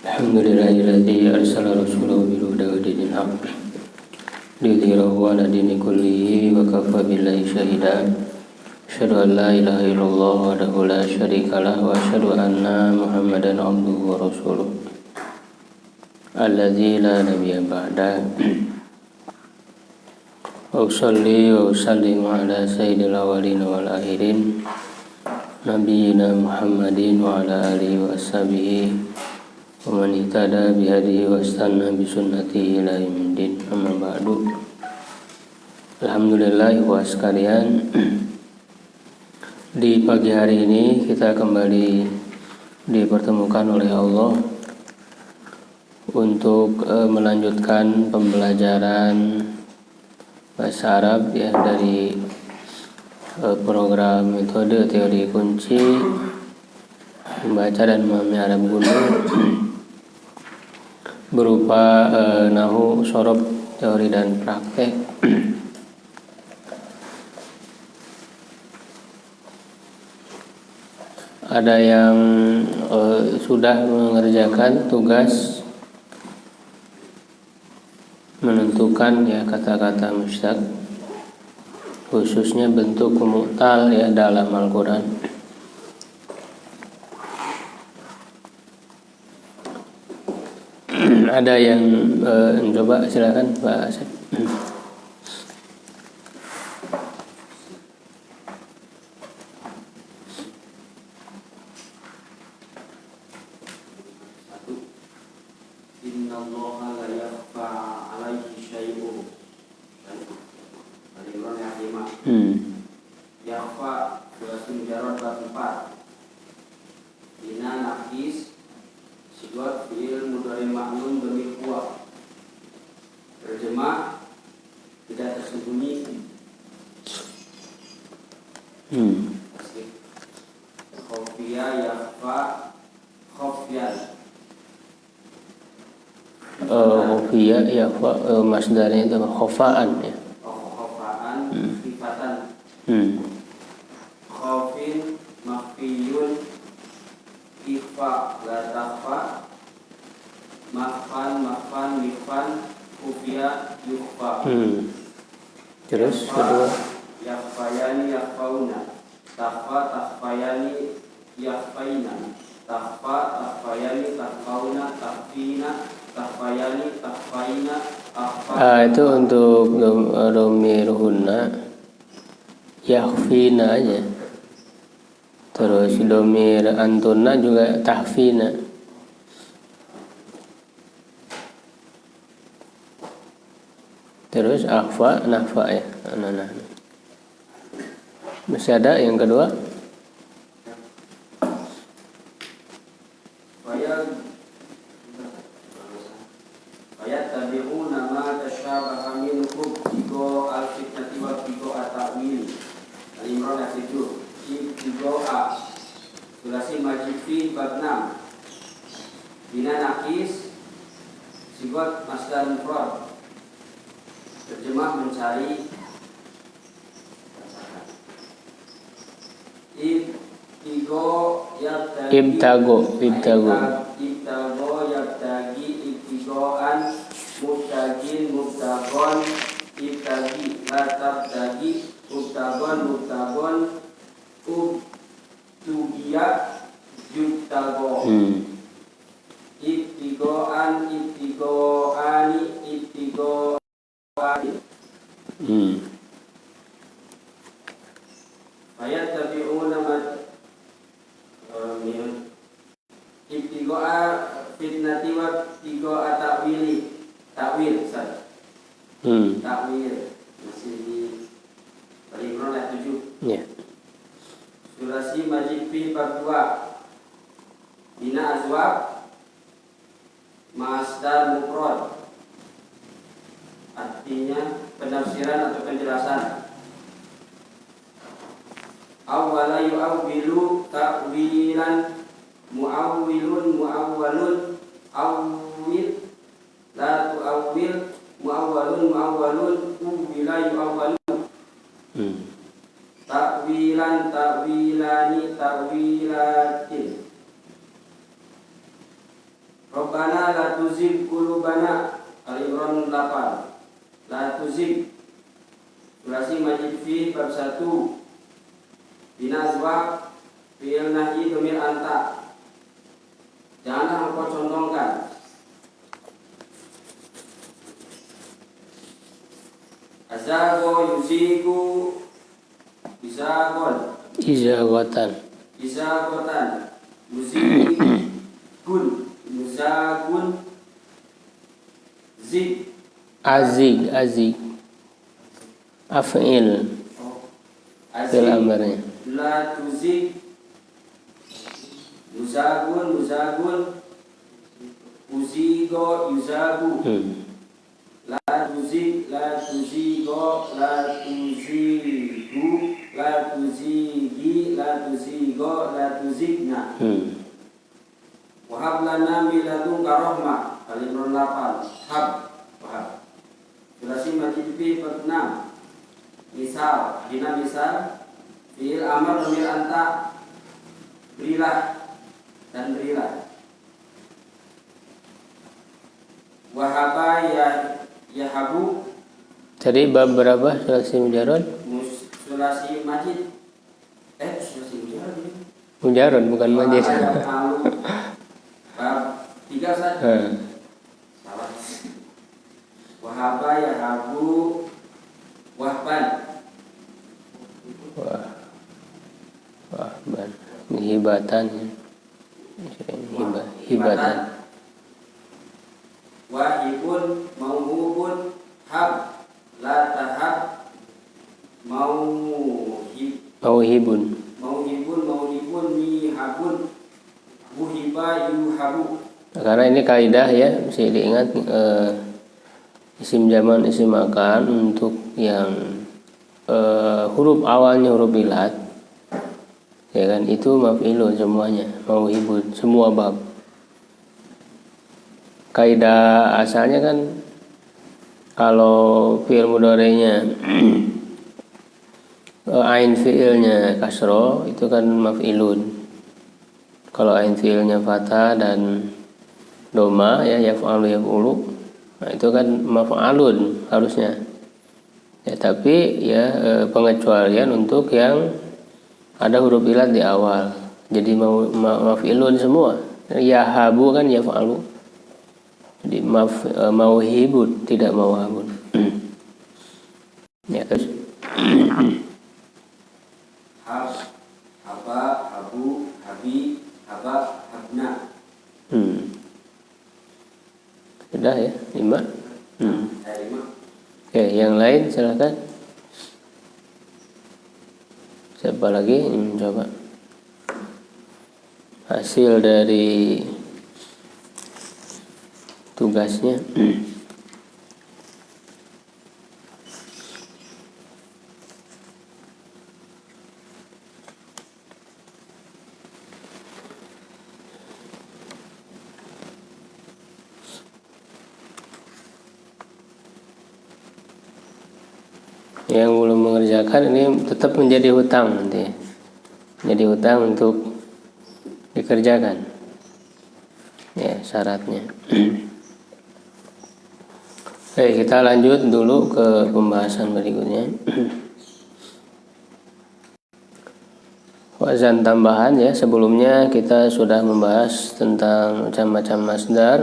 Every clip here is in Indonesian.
Alhamdulillahilladzi arsala rasulahu bil huda wa dinil haqq liyudhhirahu 'ala dini kullihi wa kafa billahi shahida. Asyhadu an la ilaha illallah wahdahu la syarikalah wa asyhadu anna Muhammadan 'abduhu wa rasuluh alladzi la nabiyya ba'da. Wa usalli wa usallimu ala sayyidil awwalin wal akhirin nabiyina Muhammadin wa ala alihi wa ashabihi wa man ihtada bihadihi wa istanna bi sunnatihi ila yaumil amma ba'du. Alhamdulillah wa sekalian, di pagi hari ini kita kembali dipertemukan oleh Allah untuk melanjutkan pembelajaran bahasa Arab ya dari program metode teori kunci membaca dan memahami Arab kuno berupa nahu, sorof, teori dan praktek. Ada yang sudah mengerjakan tugas menentukan ya kata-kata mustaq, khususnya bentuk mu'tal ya dalam Al-Quran. Ada yang coba, silakan Pak Asep. Innallaha la yakhfa 'alaihi syai'un. Al-Imran ayat 5. Yakhfa surah Mujarrad bab 4. Bina nafis sigot fi'il mudhari ma'lum demi kuah. Terjemah tidak tersembunyi. Khofia yakhfa khofyan. Khofia yakhfa masdarnya itu khofaan ya. Khofaan sifatan. Khofin makhfiyun ikhfa la takhfa. Makhfan mikhfan khufya yukhfa. Terus kedua yakhfayani yakhfauna. Takhfa takhfayani yakhfaina. Takhfa takhfayani takhfauna. Takhfina takhfayani takhfaina. Itu untuk domir hunna yakhfina aja. Terus domir antunna juga tahfina. Terus akhfa nahfa ya. Masih ada yang kedua? Tabi'una ma tasyabaha minkum tigo al-fitnati wa tigo at-ta'wil. Al-Imran ayat 7. Tigo A Sulasi majid fi bab 6. Bina nakis sigot masdar mufrad. Terjemah mencari. Ibtago yabtagi ibtigoan mubtagin mubtagon ibtagi latabtagi mubtagon ubtugia yubtago ibtigoan ibtigoani ibtigoani. Ayat tabi'una ibtigoa fitnati wa ibtigoa takwil Ustaz. Takwil masih di Al-Imran ayat 7. Ya. Surasi majid fi bab 2. Bina azwab masdar mufrad. Artinya penafsiran atau penjelasan. Awwala yu'awwilu ta'wilan mu'awwilun mu'awwalun awwil la tu'awwil mu'awwalun uwwila yu'awwalun. Ta'wilan ta'wilani ta'wilatin. Rabbana ulama Al-Imran 8. La tuzig sulasi majid fi bab 1. Binazwa fi'il nahyi dhamir anta. Janganlah engkau condongkan. Azago yuzigu izagon Izaghatan. izagotan muzigun muzagun zig Azig. Af'il. Fil amrnya. la tuzig muzagun uzigo yuzagu la tuzig la tuzigo la tuzigu la tuzigi la tuzigo la tuzigna wahab lana min ladunka rahmah. Al-Imran 8. Wahab sulasi majid fi bab 6. Misal fi'il amr dhamir anta, berilah dan berilah. Wahaba yahabu. Tadi bab berapa sulasi mujarrad? Sulasi majid. Sulasi mujarrad ini. Mujarrad bukan majid. Bab 3 saja. Salah. Wahaba yahabu wahban. Wahban. Hibatan. Hibatan. Wahibun mauhubun hab la tahab Mauhibun mihabun wuhiba yuhabu. Karena ini kaidah ya, mesti diingat isim zaman isim makan untuk yang huruf awalnya huruf ilat ya kan, itu maf'ilun semuanya, mauhibun semua bab. Kaidah asalnya kan kalau fi'il mudhari'nya ain fi'ilnya kasro itu kan maf'ilun. Kalau ain fi'ilnya fathah dan doma ya yaf'alu yaf'ulu, nah itu kan maf'alun harusnya. Ya tapi ya pengecualian untuk yang ada huruf ilat di awal. Jadi maf'ilun semua. Yahabu kan yaf'alu. Jadi mauhibun tidak mauhabun. Ya terus haba habu habi haba habna. Sudah ya 5. 5. Oke, yang lain silakan. Siapa lagi coba hasil dari tugasnya. Yang belum mengerjakan ini tetap menjadi hutang nanti. Jadi hutang untuk dikerjakan. Ya, syaratnya. Oke, kita lanjut dulu ke pembahasan berikutnya. Wazan tambahan ya, sebelumnya kita sudah membahas tentang macam-macam masdar.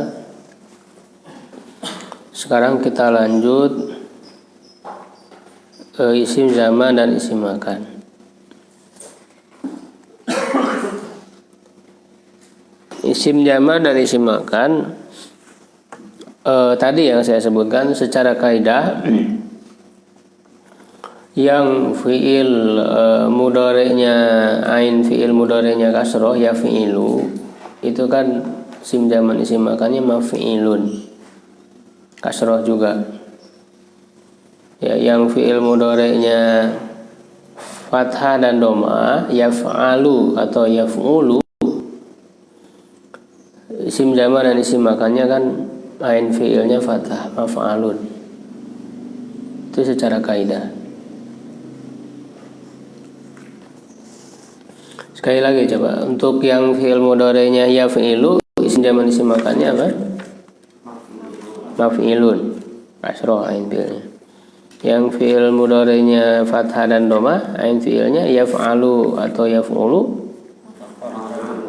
Sekarang kita lanjut isim zaman dan isim makan. Isim zaman dan isim makan tadi yang saya sebutkan secara kaidah yang fiil mudhari'nya ain fiil mudhari'nya kasroh ya fiilu itu kan isim zaman isim makannya maf'ilun kasroh juga. Ya, yang fiil mudhari'nya fathah dan doma yaf'alu atau yaf'ulu, isim zaman dan isim makannya kan ain fiilnya fathah maf'alun. Itu secara kaidah. Sekali lagi coba untuk yang fiil mudhari'nya yaf'ilu, isim zaman isim makannya apa? maf'ilun, kasroh ain fi'ilnya. Yang fi'il mudhari'nya fathah dan dhamma, ain fi'ilnya yaf'alu atau yaf'ulu,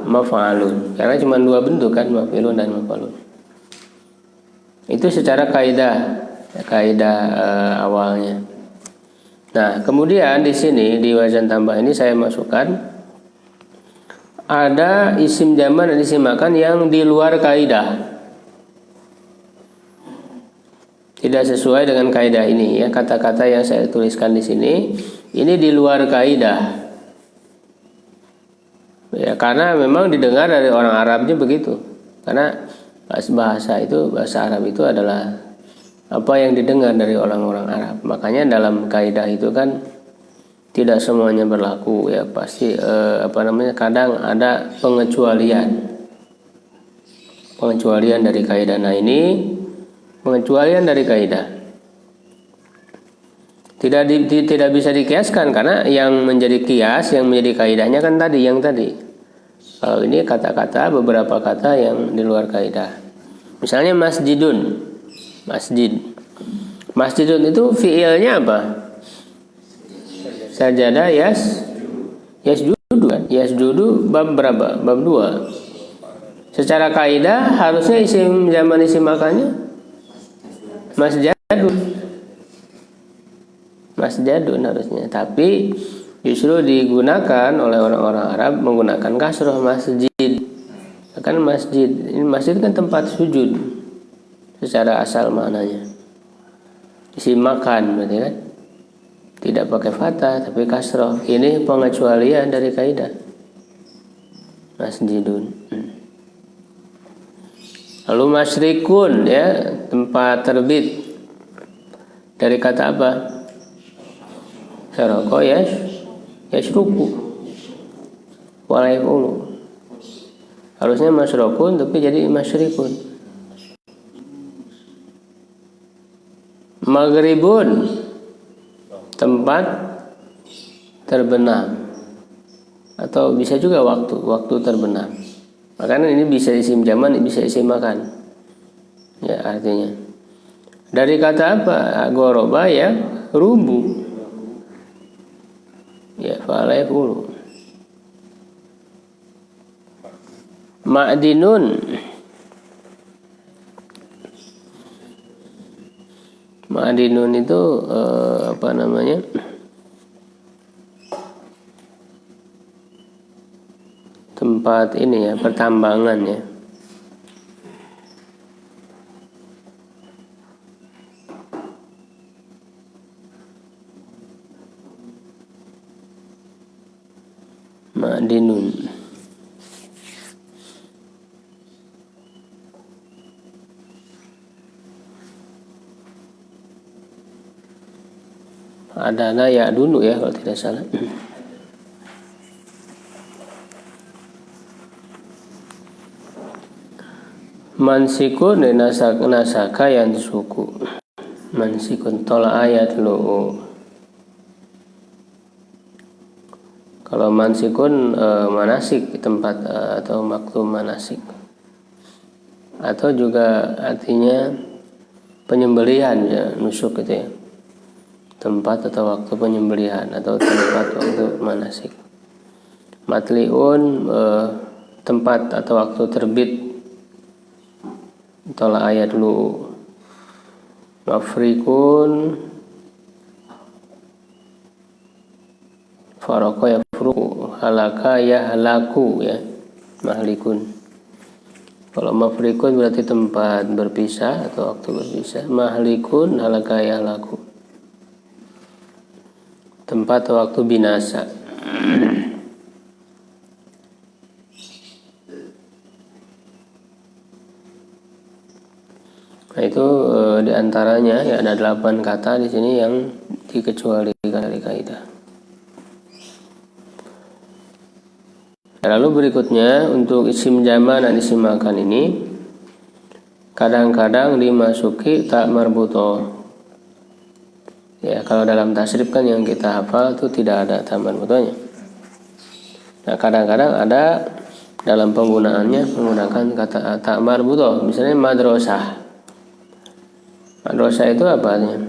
maf'alun. Karena cuma dua bentuk kan, maf'ilun dan maf'alun. Itu secara kaidah awalnya. Nah, kemudian di sini di wazan tambah ini saya masukkan ada isim jamak dan isim makan yang di luar kaidah. Tidak sesuai dengan kaidah ini ya, kata-kata yang saya tuliskan di sini ini di luar kaidah. Ya, karena memang didengar dari orang Arabnya begitu. Karena bahasa Arab itu adalah apa yang didengar dari orang-orang Arab. Makanya dalam kaidah itu kan tidak semuanya berlaku ya, pasti kadang ada pengecualian dari kaidah. Nah, ini pengecualian dari kaidah tidak bisa dikiaskan, karena yang menjadi kias, yang menjadi kaidahnya kan yang tadi. Kalau ini kata-kata, beberapa kata yang di luar kaidah. Misalnya masjidun itu fiilnya apa? Sajada yasjudu kan? Yasjudu bab berapa? Bab 2. Secara kaidah harusnya isim zaman isim makannya masjadun harusnya, tapi justru digunakan oleh orang-orang Arab menggunakan kasroh masjid. Kan masjid, ini masjid kan tempat sujud secara asal maknanya. Isim makan berarti kan tidak pakai fathah tapi kasroh. Ini pengecualian dari kaidah masjidun. Lalu masyrikun ya, tempat terbit, dari kata apa? Syaroko yashruku walayfulu. Harusnya masyrokun tapi jadi masyrikun. Maghribun, tempat terbenam, atau bisa juga waktu terbenam. Makanya ini bisa isim zaman, bisa isim makan. Ya, artinya dari kata apa? Goroba ya, rubu. Ya, fa'alayfulu. Ma'dinun, ma'dinun itu tempat ini ya, pertambangan ya. Ma'dinun. Adana ya dulu ya kalau tidak salah. Mansikun nasaka yang suku. Mansikun tola ayat lo. Kalau mansikun manasik, tempat atau maktum manasik. Atau juga artinya penyembelihan ya, nusuk gitu ya. Tempat atau waktu penyembelihan atau tempat waktu manasik. Matliun tempat atau waktu terbit. Tola ayat lu. Mafrikun faroko ya furuku, halaka ya halaku ya, mahlikun. Kalau mafrikun berarti tempat berpisah atau waktu berpisah. Mahlikun halaka ya halaku, tempat atau waktu binasa. Nah, itu diantaranya ya, ada 8 kata di sini yang dikecualikan dari kaidah. Lalu berikutnya untuk isim jamak dan isim makan ini kadang-kadang dimasuki tak marbutoh. Ya, kalau dalam tasrif kan yang kita hafal itu tidak ada tak marbutohnya. Nah, kadang-kadang ada dalam penggunaannya menggunakan kata tak marbutoh. Misalnya madrasah. Madrasah itu apa artinya?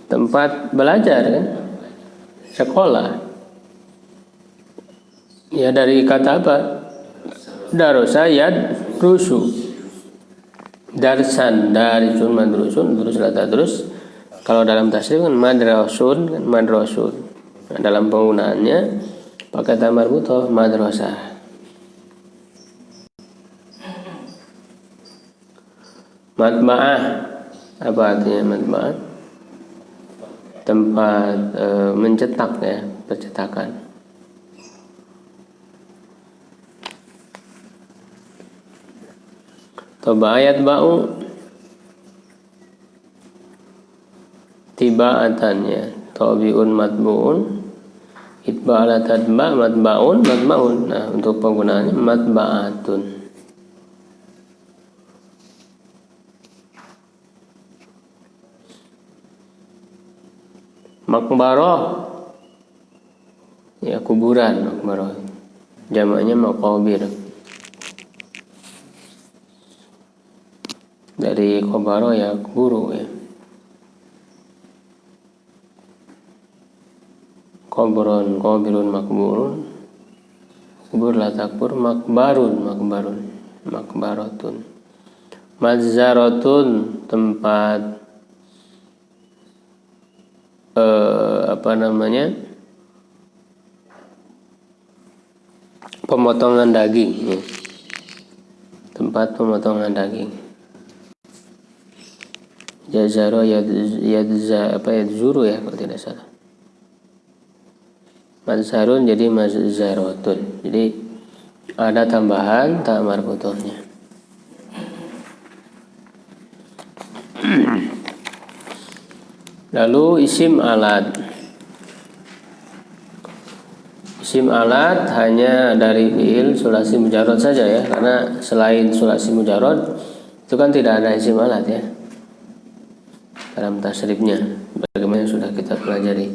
Tempat belajar kan? Sekolah. Ya dari kata apa? Darasa yadrusu. Darsan, darisun, madrusun, terus lata terus. Kalau dalam tasrif kan madrasun, kan madrasun. Nah, dalam penggunaannya pakai ta marbutah madrasah. Matba'ah, apa artinya matba'ah? Tempat mencetak ya, percetakan. Toba ayat ba'u tiba'atan ya, tabi'un matbu'un itba'ala tadba' matba'un matba'un. Nah, untuk penggunaannya matba'atun. Makbarah ya, kuburan. Makbarah jamaknya maqabir, dari qabara ya kuburu ya. Qabrun, qabirun, makburun, kubur la takbur, makbarun, makbarun, makbaratun. Mazzaratun, tempat pemotongan daging ya. Tempat pemotongan daging. Jazaro yadzuru ya kalau tidak salah. Mazharun jadi mazzaratun. Jadi ada tambahan ta marbutahnya. Lalu isim alat. Isim alat hanya dari fi'il sulasi mujarrad saja ya, karena selain sulasi mujarrad itu kan tidak ada isim alat ya dalam tasrifnya, bagaimana sudah kita pelajari.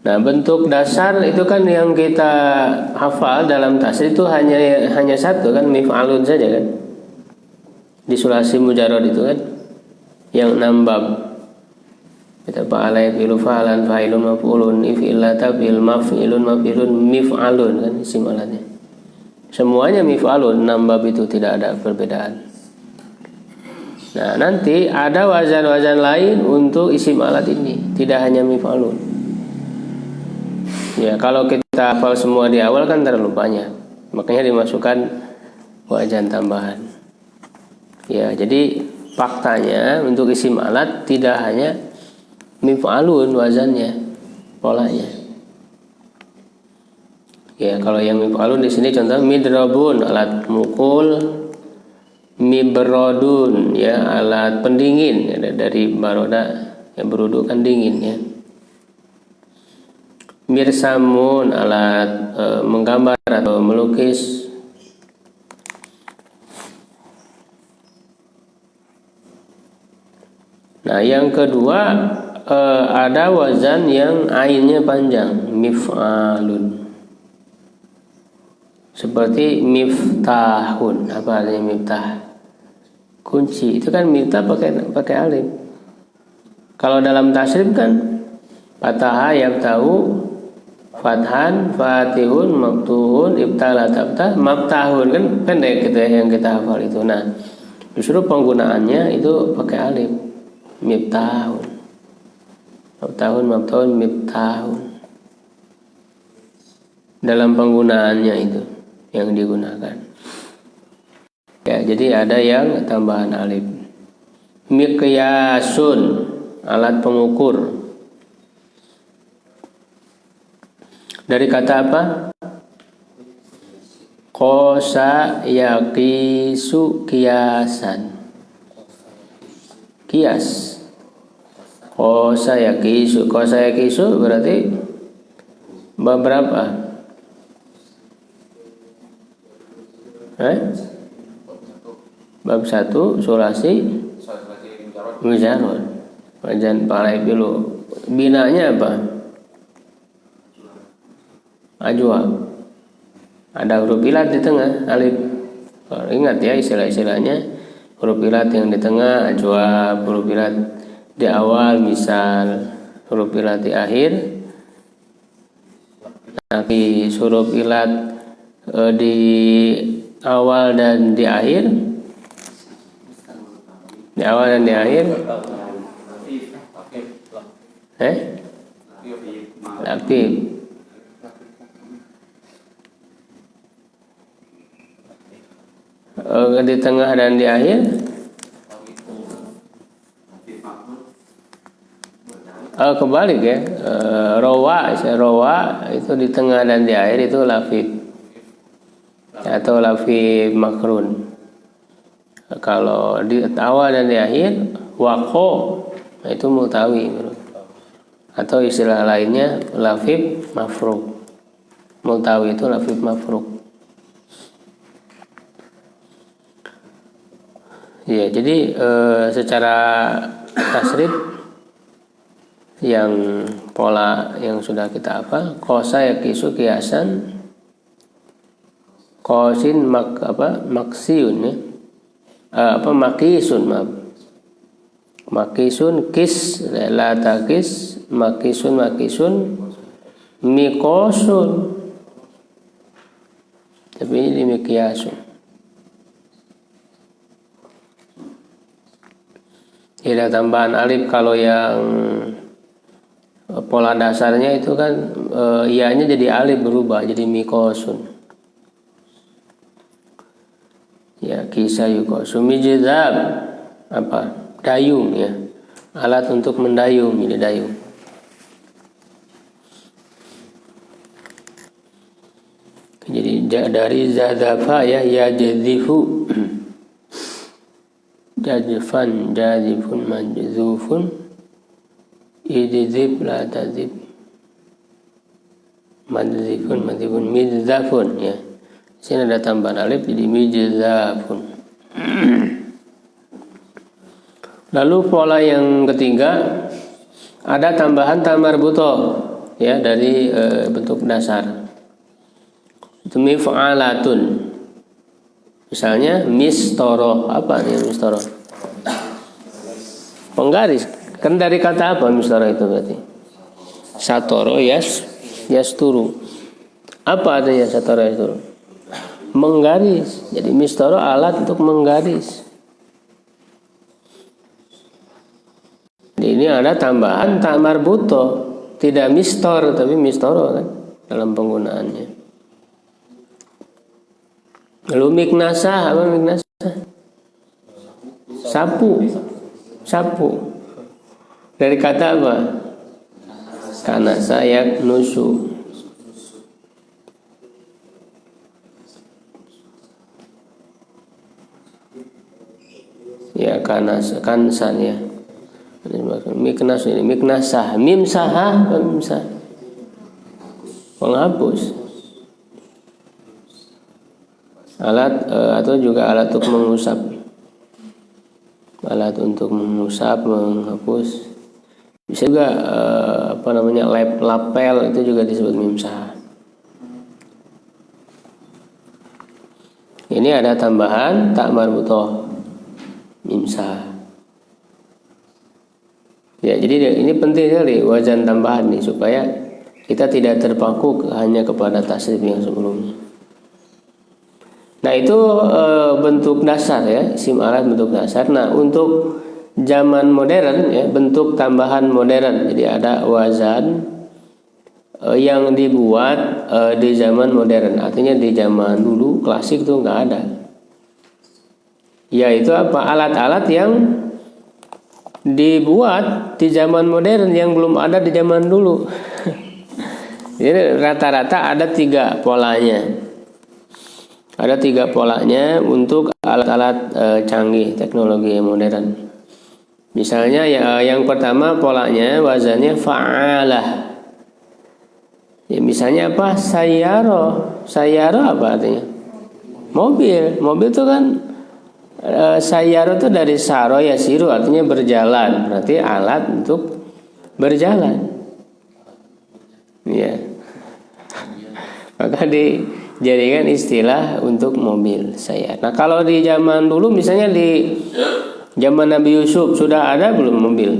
Nah, bentuk dasar itu kan yang kita hafal dalam tasrif itu hanya satu kan, mif'alun saja kan. Di sulasi mujarrad itu kan yang 6 bab. Kita fa'ala yafilu fa'alan fa'ilun maf'ulun if'ila taf'il maf'ilun maf'ilun mif'alun kan isim alatnya. Semuanya mif'alun, 6 bab itu tidak ada perbedaan. Nah, nanti ada wazan-wazan lain untuk isim alat ini, tidak hanya mif'alun. Ya, kalau kita hafal semua di awal kan terlalu banyak. Makanya dimasukkan wazan tambahan. Ya, jadi faktanya untuk isim alat tidak hanya mif'alun wazannya, polanya. Ya, kalau yang mif'alun di sini contoh midrabun alat mukul, mibrodun ya alat pendingin ya, dari baroda yang berudu kan dingin ya. Mirsamun alat menggambar atau melukis. Nah, yang kedua ada wazan yang ainnya panjang, mif'alun. Seperti miftahun. Apa artinya miftah? Kunci. Itu kan miftah pakai alif. Kalau dalam tasrif kan fataha yaftahu, fathan, fatihun, maftuhun, ibtala tabtah, maftahun kan kita yang kita hafal itu. Nah, justru penggunaannya itu pakai alif. Miftahun. Maftahun, miftahun. Dalam penggunaannya itu yang digunakan. Ya, jadi ada yang tambahan alif. Miqyasun, alat pengukur. Dari kata apa? Qasa yaqisu kiasan. Kias. Qasa yaqisu berarti bab berapa? Bab 1 sulasi mujarrad. Wajan palai dulu. Binanya apa? Ajwa. Ada huruf ilat di tengah, alif. Ingat ya istilah-istilahnya. huruf ilat yang di tengah ajwab, huruf ilat di awal misal, huruf ilat di akhir nafis, huruf ilat di awal dan di akhir, di awal dan di akhir lapif. Di tengah dan di akhir kebalik ya, rawa itu di tengah dan di akhir itu lafif atau lafif makrun. Kalau di awal dan di akhir waqo, nah itu multawi atau istilah lainnya lafif mafruk. Multawi itu lafif mafruk. Ya, jadi secara tasrif yang pola yang sudah kita hafal, kosa yakisu kiasan, kosin maksiun ya, makisun makisun kis la takis makisun mikosun, tapi ini mikiasun. Ada tambahan alif kalau yang pola dasarnya itu kan ianya jadi alif berubah jadi mikosun. Ya, kisah yukosu mijzab dayung ya, alat untuk mendayung, jadi dayung. Jadi dari zadafa ya jadifu jadifan jadifun majzufun idzib la tadzib madzifun midzafun ya. Sini ada tambahan alif jadi midzafun. Lalu pola yang ketiga ada tambahan tamarbuto ya dari bentuk dasar. Itu mif'alatun. Misalnya mistoro, apa nih mistoro? Penggaris. Kan dari kata apa mistoro itu berarti? Satoro yasturu. Apa artinya satoro yasturu? Menggaris. Jadi mistoro alat untuk menggaris. Jadi ini ada tambahan tak marbuto, tidak mistor tapi mistoro kan dalam penggunaannya. Lalu miknasa, apa miknasa? Sapu. Dari kata apa? Kanasa yaknusu. Ya kansan ya. Miknas ini miknasah, mimsah, penghapus. Alat atau juga alat untuk mengusap, alat untuk mengusap, menghapus. Bisa juga lapel itu juga disebut mimsah. Ini ada tambahan tak marbutoh mimsah. Ya, jadi ini penting sekali wazan tambahan nih supaya kita tidak terpaku hanya kepada tasrif yang sebelumnya. Nah itu bentuk dasar ya, isim alat bentuk dasar. Nah untuk zaman modern ya, bentuk tambahan modern. Jadi ada wazan yang dibuat di zaman modern. Artinya di zaman dulu klasik tuh nggak ada. Yaitu apa? Alat-alat yang dibuat di zaman modern yang belum ada di zaman dulu. Jadi rata-rata ada 3 polanya. Ada 3 polanya untuk alat-alat canggih teknologi modern. Misalnya yang pertama polanya wazannya fa'alah. Ya misalnya apa? Sayyaro. Sayyaro apa artinya? Mobil. Mobil itu kan sayyaro itu dari saro yasiru artinya berjalan. Berarti alat untuk berjalan. Ya. Maka jadikan istilah untuk mobil sayar. Nah kalau di zaman dulu misalnya di zaman Nabi Yusuf sudah ada belum mobil?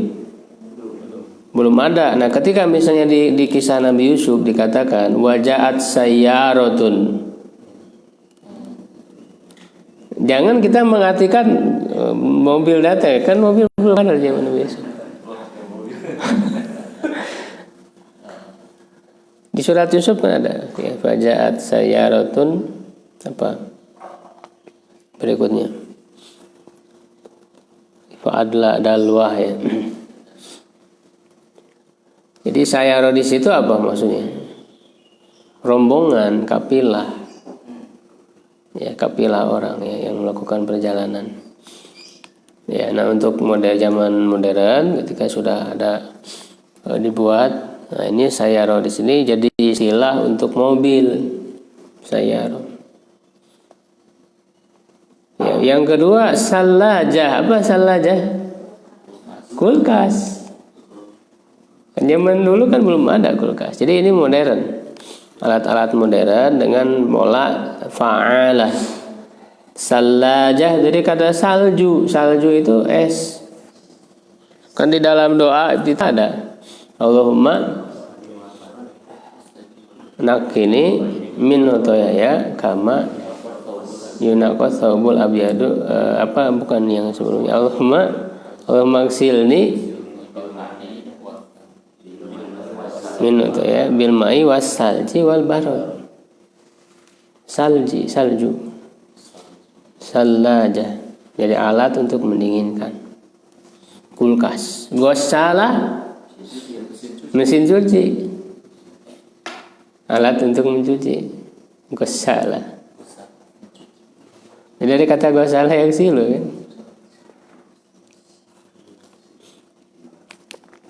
Belum ada. Nah ketika misalnya di kisah Nabi Yusuf dikatakan wajaat sayyaratun, jangan kita mengartikan mobil datang, kan mobil belum ada di zaman Nabi Yusuf. Di surat Yusuf kan ada ya, fajaat sayyaratun apa berikutnya, fa'adla dalwah ya. Jadi sayyarah di situ apa maksudnya? Rombongan, kapilah ya, kapilah orang ya yang melakukan perjalanan ya. Nah untuk zaman modern ketika sudah ada dibuat, nah ini sayyarah di sini jadi istilah untuk mobil sayyarah. Ya, yang kedua salajah. Apa salajah? Kulkas. Zaman dulu kan belum ada kulkas. Jadi ini modern. Alat-alat modern dengan pola fa'alah. Salajah dari kata salju. Salju itu es. Kan di dalam doa itu ada Allahumma nakini min hotoyaya kama yunaqas thawbul abyadu, apa bukan yang sebelumnya, Allahumma gsilni min hotoyaya bil ma'i was salji wal barad. Salju salajah jadi alat untuk mendinginkan. Kulkas. Gosala mesin cuci, alat untuk mencuci. Gosala. Jadi dari kata gosala yang silu kan.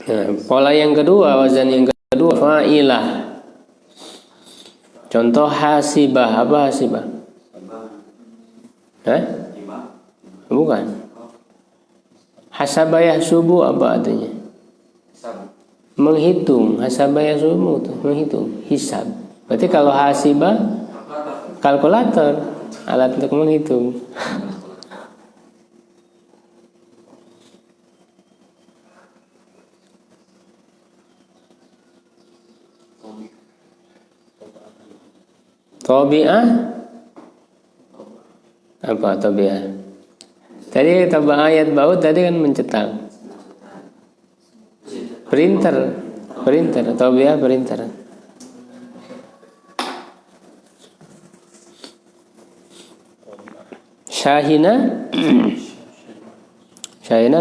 Nah, pola yang kedua, wazan yang kedua fa'ilah. Contoh hasibah. Apa hasibah? Bukan. Hasabayah subuh apa artinya? Menghitung. Hasabayah subuh itu menghitung, hisab. Berarti kalau hasibah kalkulator, alat untuk menghitung. Tabi'ah apa tabi'ah? Tadi tabah ayat baut tadi kan mencetak. Printer, tabi'ah printer. Syahina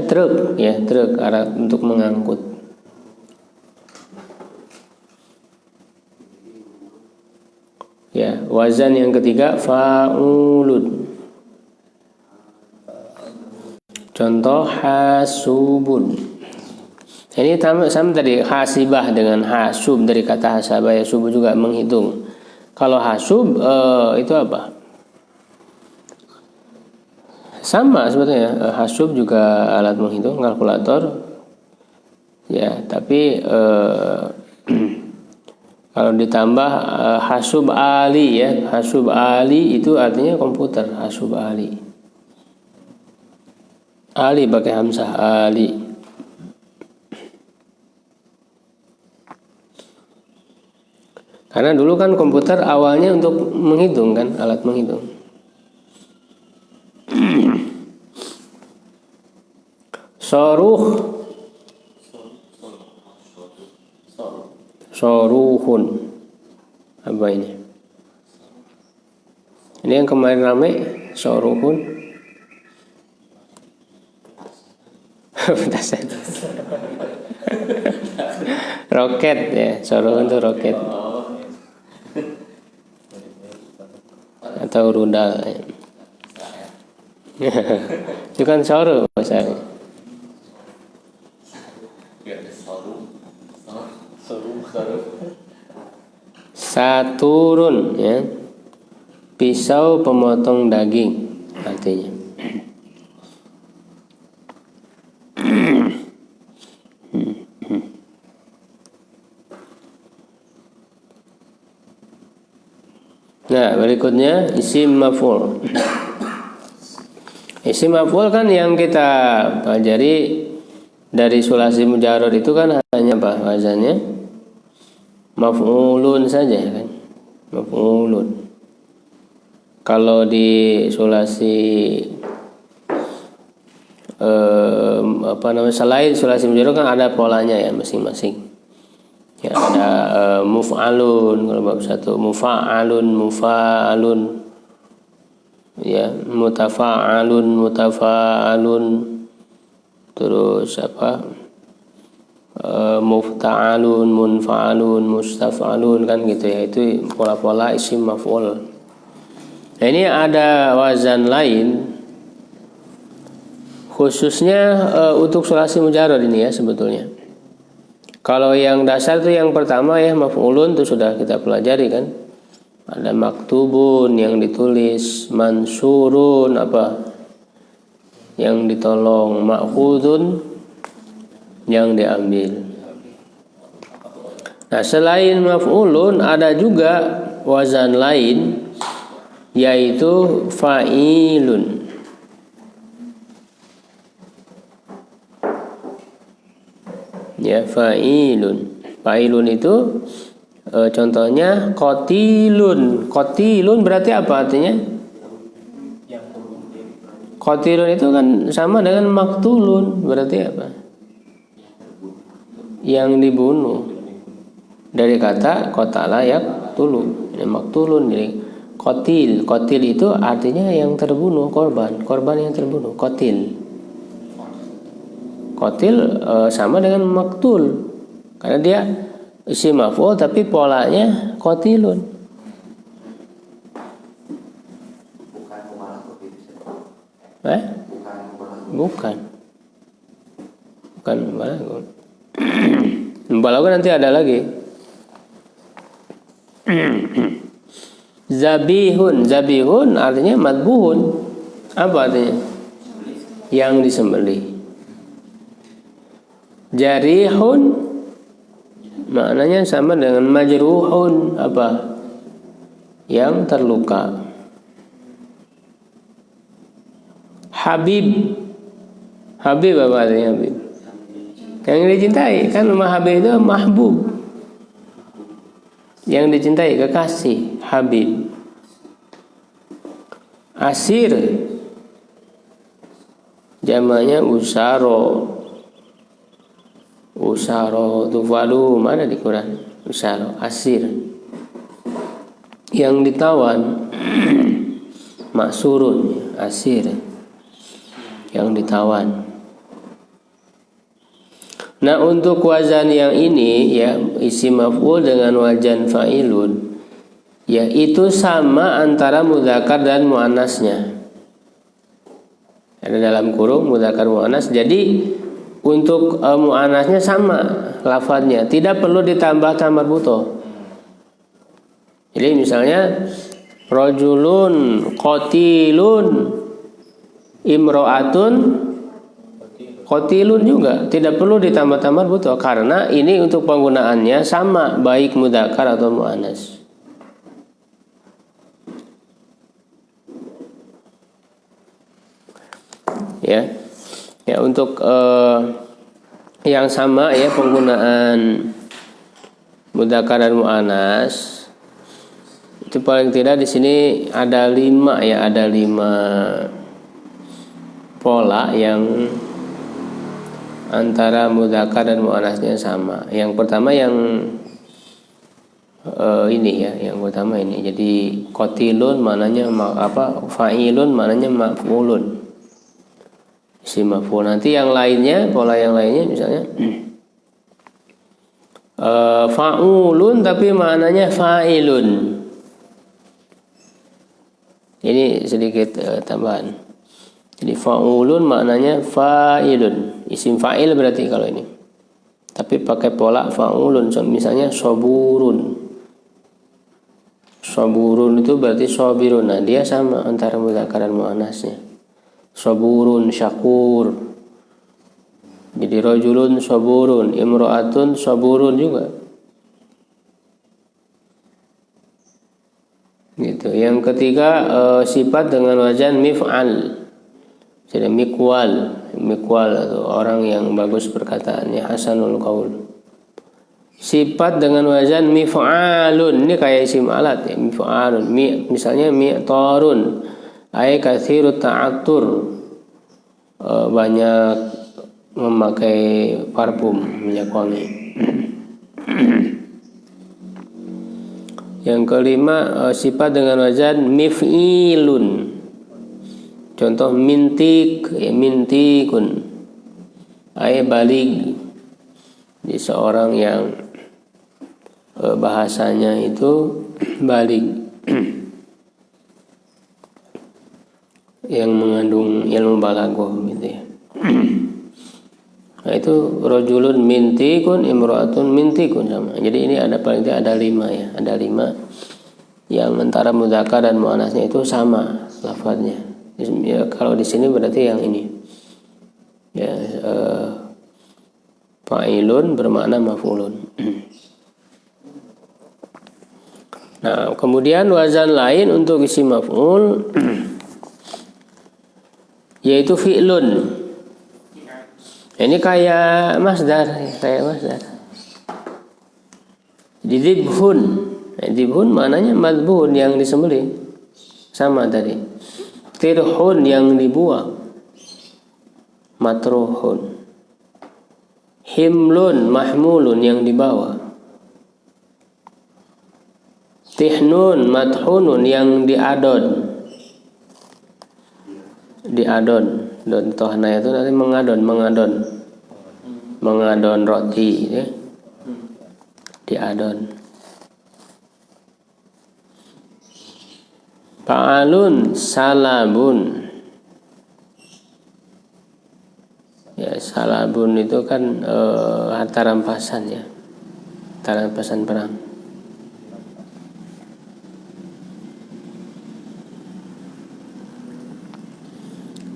truk ya, truk alat untuk mengangkut. Ya, wazan yang ketiga fa'ulun. Contoh hasubun. Ini sama tadi hasibah dengan hasub, dari kata hasabah ya, subuh juga menghitung. Kalau hasub itu apa? Sama sebetulnya, hasub juga alat menghitung, kalkulator. Ya, tapi kalau ditambah hasub ali ya, hasub ali itu artinya komputer, hasub ali. Ali pakai hamzah, ali. Karena dulu kan komputer awalnya untuk menghitung kan, alat menghitung. Soruhun. Apa ini? Ini yang kemarin rame, soruhun. Petasan. Roket ya, soruhun itu roket. Atau rudal ya. Itu kan soruh bahasanya. Saturun ya, pisau pemotong daging artinya. Nah, berikutnya isim maf'ul. Isim maf'ul kan yang kita pelajari dari sulasi mujarrad itu kan hanya apa wazannya? Maf'ulun saja kan. Maf'ulun. Kalau di sulasi selain sulasi mujarrad kan ada polanya ya masing-masing. Ya ada muf'alun kalau bab 1, mufa'alun, ya mutafa'alun, terus apa mufta'alun, munfa'alun, mustaf'alun kan gitu ya. Itu pola-pola isim maf'ul. Nah, ini ada wazan lain khususnya untuk sulasi mujarrad ini ya sebetulnya. Kalau yang dasar itu yang pertama ya maf'ulun itu sudah kita pelajari kan. Ada maktubun yang ditulis, mansurun apa yang ditolong, ma'khudun yang diambil. Nah, selain maf'ulun ada juga wazan lain yaitu fa'ilun. Ya, fa'ilun. Fa'ilun itu contohnya qatilun. Qatilun berarti apa artinya? Qatilun itu kan sama dengan maktulun. Berarti apa? Yang dibunuh. Dari kata qatala yaqtulu. Ini maktulun. Jadi qatil. Qatil itu artinya yang terbunuh, korban yang terbunuh. Qatil. Qatil sama dengan maktul karena dia isim maf'ul tapi polanya qatilun. Bukan balaghah nanti ada lagi. Zabihun artinya madbuhun. Apa artinya? Yang disembelih. Jarihun maknanya sama dengan majruhun, apa? Yang terluka. Habib apa artinya Habib? Yang dicintai kan, Habib itu mahbub, yang dicintai, kekasih, Habib. Asir jamaknya usaro tufalu, mana di Quran? Usaro, asir yang ditawan. Maksurun, asir yang ditawan. Nah, untuk wazan yang ini ya isim maf'ul dengan wazan fa'ilun ya itu sama antara mudzakkar dan muannasnya. Ada dalam kurung mudzakkar muannas. Jadi untuk muannasnya sama lafadznya, tidak perlu ditambah marbutoh. Jadi misalnya rajulun qatilun, imro'atun qatilun juga tidak perlu ditambah marbutoh karena ini untuk penggunaannya sama baik mudzakkar atau muannas. Ya untuk yang sama ya penggunaan mudzakkar dan muannas itu paling tidak di sini ada 5 ya, ada 5 pola yang antara mudzakkar dan muannasnya sama. Yang pertama yang ini ya, yang pertama ini. Jadi qatilun maknanya fa'ilun maknanya maf'ulun. Isim maf'ul. Nanti yang lainnya, pola yang lainnya misalnya fa'ulun tapi maknanya fa'ilun. Ini sedikit tambahan. Jadi fa'ulun maknanya fa'ilun. Isim fa'il berarti kalau ini. Tapi pakai pola fa'ulun. Misalnya soburun. Soburun itu berarti sobirun. Nah, dia sama antara mudzakkar dan muannasnya. Soburun, syakur. Jadi rajulun soburun, imro'atun soburun juga. Gitu. Itu. Yang ketiga sifat dengan wazan mif'al. Jadi mikwal itu orang yang bagus perkataannya, hasanul qaul. Sifat dengan wazan mif'alun, ini kayak isim alat ya, mif'alun. Misalnya mi'tarun, ay katsirut ta'attur, banyak memakai parfum, minyak wangi. Yang kelima sifat dengan wazan mif'ilun. Contoh mintik, ya, mintikun, ay balig. Jadi seorang yang bahasanya itu balig, yang mengandung ilmu balaghah gitu ya. Nah itu rajulun mintikun, imra'atun mintikun sama. Jadi ini ada paling tidak ada 5 ya, ada 5 yang antara mudzakkar dan muannasnya itu sama lafadznya. Ya, kalau di sini berarti yang ini ya, fa'ilun bermakna maf'ulun. Nah, kemudian wazan lain untuk isim maf'ul yaitu fi'lun. Ini kayak masdar. Dibhun. Dibhun maknanya madbun, yang disembelih. Sama tadi. Tirhun, yang dibuang. Matruhun. Himlun, mahmulun, yang dibawa. Tihnun, mathunun, yang diadon. Diadon. Don tohna itu nanti mengadon roti ya. Diadon. Fa'alun salabun. Ya, salabun itu kan harta rampasan ya. Harta rampasan perang.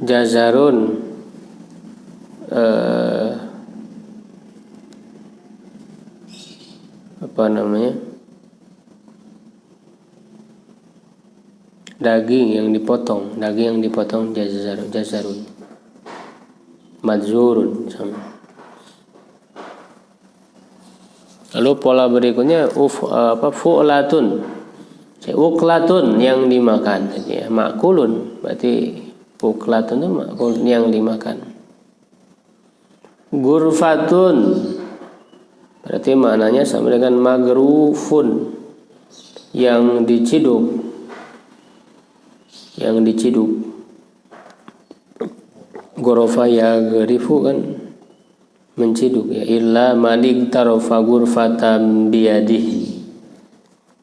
Jazarun apa namanya? Daging yang dipotong jazarun. Madzurun sama. Lalu pola berikutnya fu'latun. Uklatun, yang dimakan. Jadi ya, makulun berarti uklatun itu makulun, yang dimakan. Gurfatun berarti maknanya sama dengan magrufun, yang diciduk. Gorofa ya gerifu kan menciduk ya. Illa manik tarofa gurfatam biyadih,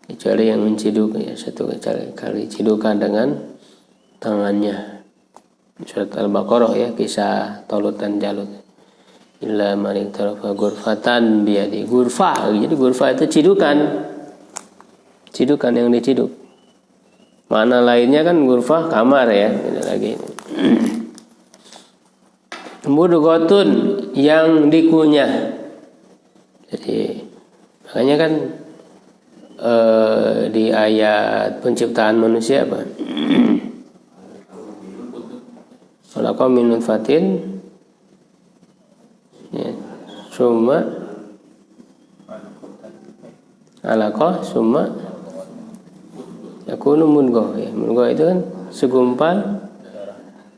kecuali yang menciduk ya, satu kali cidukan dengan tangannya. Surat Al-Baqarah ya, kisah Talut dan Jalut. Illa manik tarofa gurfatan biyadih. Gurfa, jadi gurfa itu cidukan yang diciduk. Mana lainnya kan gurfa kamar ya, ini lagi. Mudghotun, yang dikunyah. Jadi makanya kan di ayat penciptaan manusia apa? Khalaqa min nutfatin ya, summa alaqa summa yakunu mudghah ya. Mudghah itu kan segumpal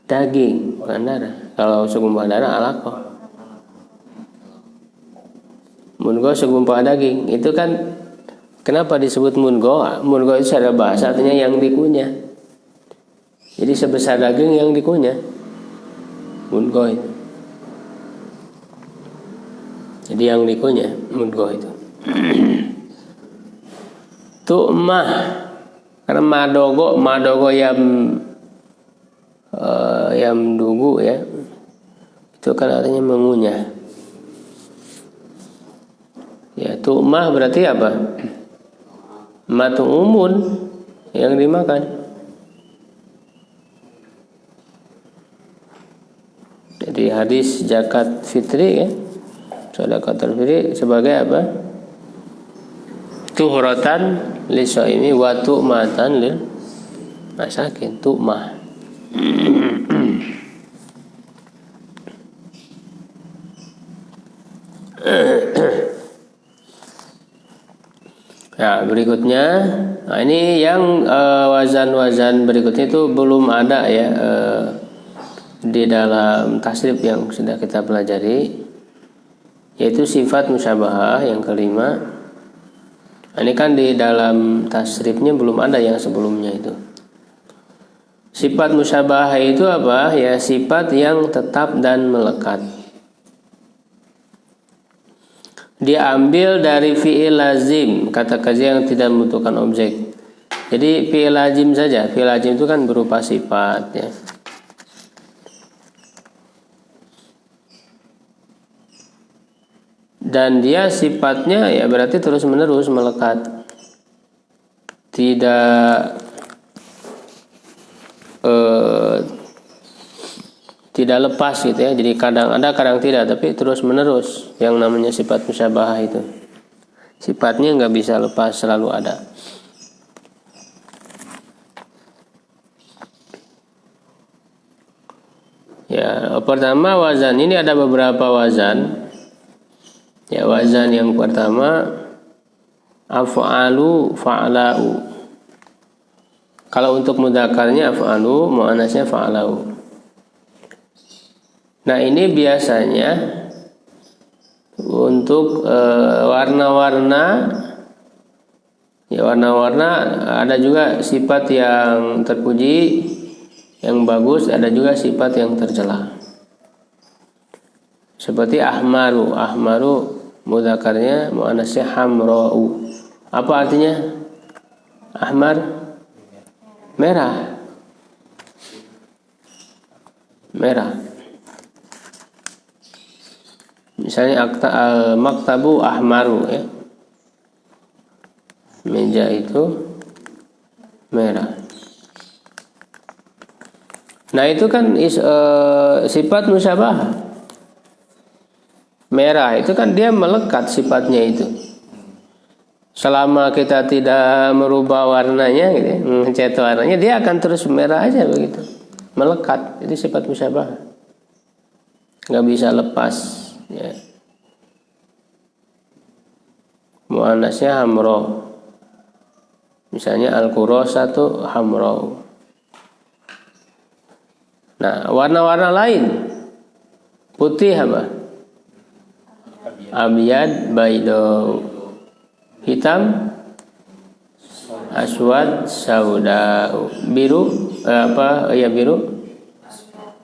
daging, bukan darah. Kalau segumpal darah alaqah. Mudghah segumpal daging. Itu kan kenapa disebut mudghah? Mudghah itu secara bahasa artinya yang dikunyah. Jadi sebesar daging yang dikunyah. Mudghah itu. Jadi yang dikunyah mudghah itu. Tu'mah, karena madogo yang dugu ya, itu kan artinya mengunyah ya. Tu'mah berarti apa? Matu'umun, yang dimakan. Jadi hadis zakat fitri ya, sedekatul fitri sebagai apa? Tuhratan lisaimi wa tu'matan lil Nggak sakin, tu'mah. Nah, berikutnya, nah ini yang wazan-wazan berikutnya itu belum ada ya di dalam tasrif yang sudah kita pelajari, yaitu sifat musyabahah yang kelima. Nah, ini kan di dalam tasrifnya belum ada yang sebelumnya itu. Sifat musyabahah itu apa? Ya sifat yang tetap dan melekat. Diambil dari fi'il lazim, kata kerja yang tidak membutuhkan objek. Jadi fi'il lazim saja. Fi'il lazim itu kan berupa sifat ya. Dan dia sifatnya ya berarti terus menerus melekat. Tidak lepas gitu ya. Jadi kadang ada kadang tidak, tapi terus menerus yang namanya sifat musyabahah itu. Sifatnya nggak bisa lepas, selalu ada. Ya, pertama wazan ini ada beberapa wazan. Ya, wazan yang pertama af'alu, fa'lau. Kalau untuk mudzakarnya af'alu, muannasnya fa'lau. Nah, ini biasanya untuk warna-warna, ya warna-warna ada juga sifat yang terpuji, yang bagus, ada juga sifat yang tercela. Seperti ahmaru, ahmaru mudzakarnya, muannasnya hamra'u. Apa artinya? Ahmar, merah. Merah. Misalnya maktabu ahmaru ya. Meja itu merah. Nah, itu kan sifat musyabahah. Merah itu kan dia melekat sifatnya itu. Selama kita tidak merubah warnanya gitu, ngecat warnanya, dia akan terus merah aja begitu. Melekat. Itu sifat musyabahah. Nggak bisa lepas. Ya. Muannasnya hamro. Misalnya al-kurasatu hamro. Nah, warna-warna lain putih apa? Abyad, baydo. Hitam, aswad, sauda. Biru biru,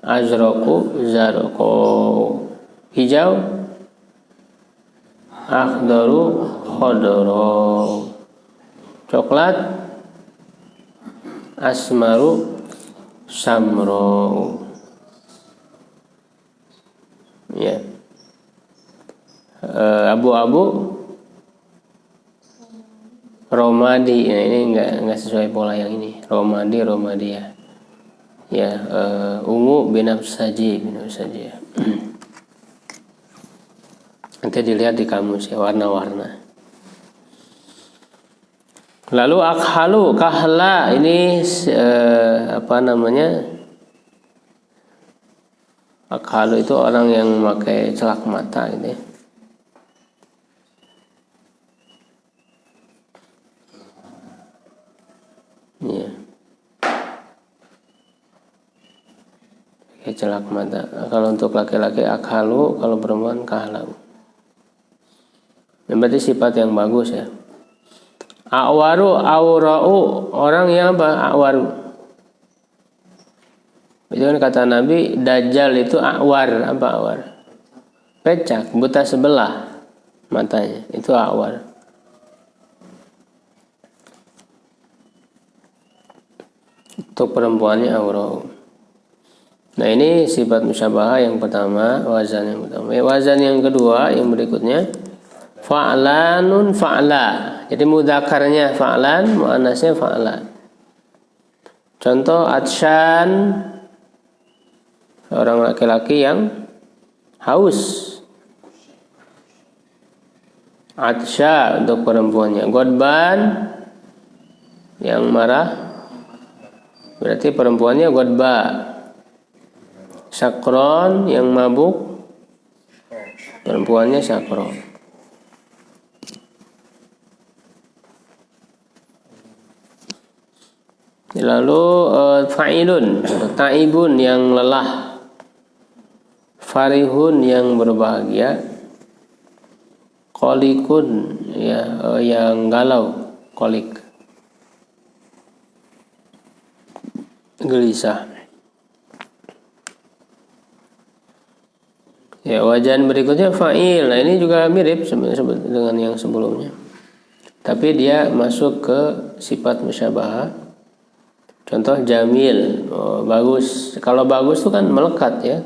azraku, zarqo. Hijau, akhdaru, khodoro. Coklat, asmaru, samro. Ya. Abu-abu, romadi. Nah, ini enggak sesuai pola yang ini. Romadi, romadia. Ya, ungu, binafsaji ya. Nanti dilihat di kamus ya, warna-warna. Lalu akhalu, kahla, ini akhalu itu orang yang memakai celak mata gitu ya. Iya. Pakai celak mata. Kalau untuk laki-laki akhalu, kalau perempuan kahlau. Yang berarti sifat yang bagus ya. Awaru, aura'u, orang yang apa? Awaru. Itu kan kata Nabi, Dajjal itu awar. Apa awar? Pecak, buta sebelah matanya. Itu awar. Untuk perempuannya aura'u. Nah, ini sifat musyabahah yang pertama, wazan yang pertama. Wazan yang kedua, yang berikutnya fa'lanun fa'la. Jadi mudzakarnya fa'lan, muannasnya fa'la. Contoh atsyan, orang laki-laki yang haus. Atsya untuk perempuannya. Godban, yang marah berarti perempuannya ghadba. Sakron yang mabuk, perempuannya sakron. Lalu fa'ilun, taibun yang lelah, farihun yang berbahagia, qolikun ya yang galau, qolik gelisah. Ya, wajan berikutnya fa'il. Nah, ini juga mirip dengan yang sebelumnya. Tapi dia masuk ke sifat musyabahah. Contoh jamil, bagus. Kalau bagus itu kan melekat ya.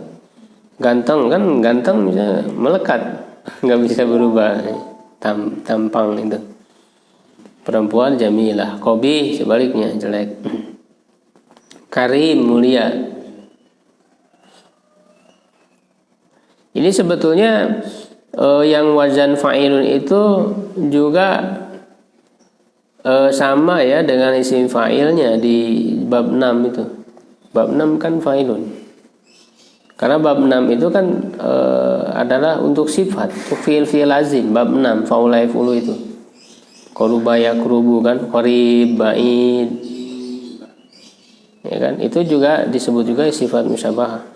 Ganteng kan, ganteng bisa melekat, nggak bisa berubah. Tampang itu. Perempuan jamilah. Qabih sebaliknya jelek. Karim mulia. Ini sebetulnya yang wazan fa'ilun itu juga sama ya dengan isim fa'ilnya di bab 6 itu. Bab 6 kan fa'ilun. Karena bab 6 itu kan adalah untuk sifat, untuk fi'il lazim. Bab 6 faula yaf'ulu itu. Qaruba yaqrubu kan, qarib, ba'id. Ya kan? Itu juga disebut juga sifat musyabahah.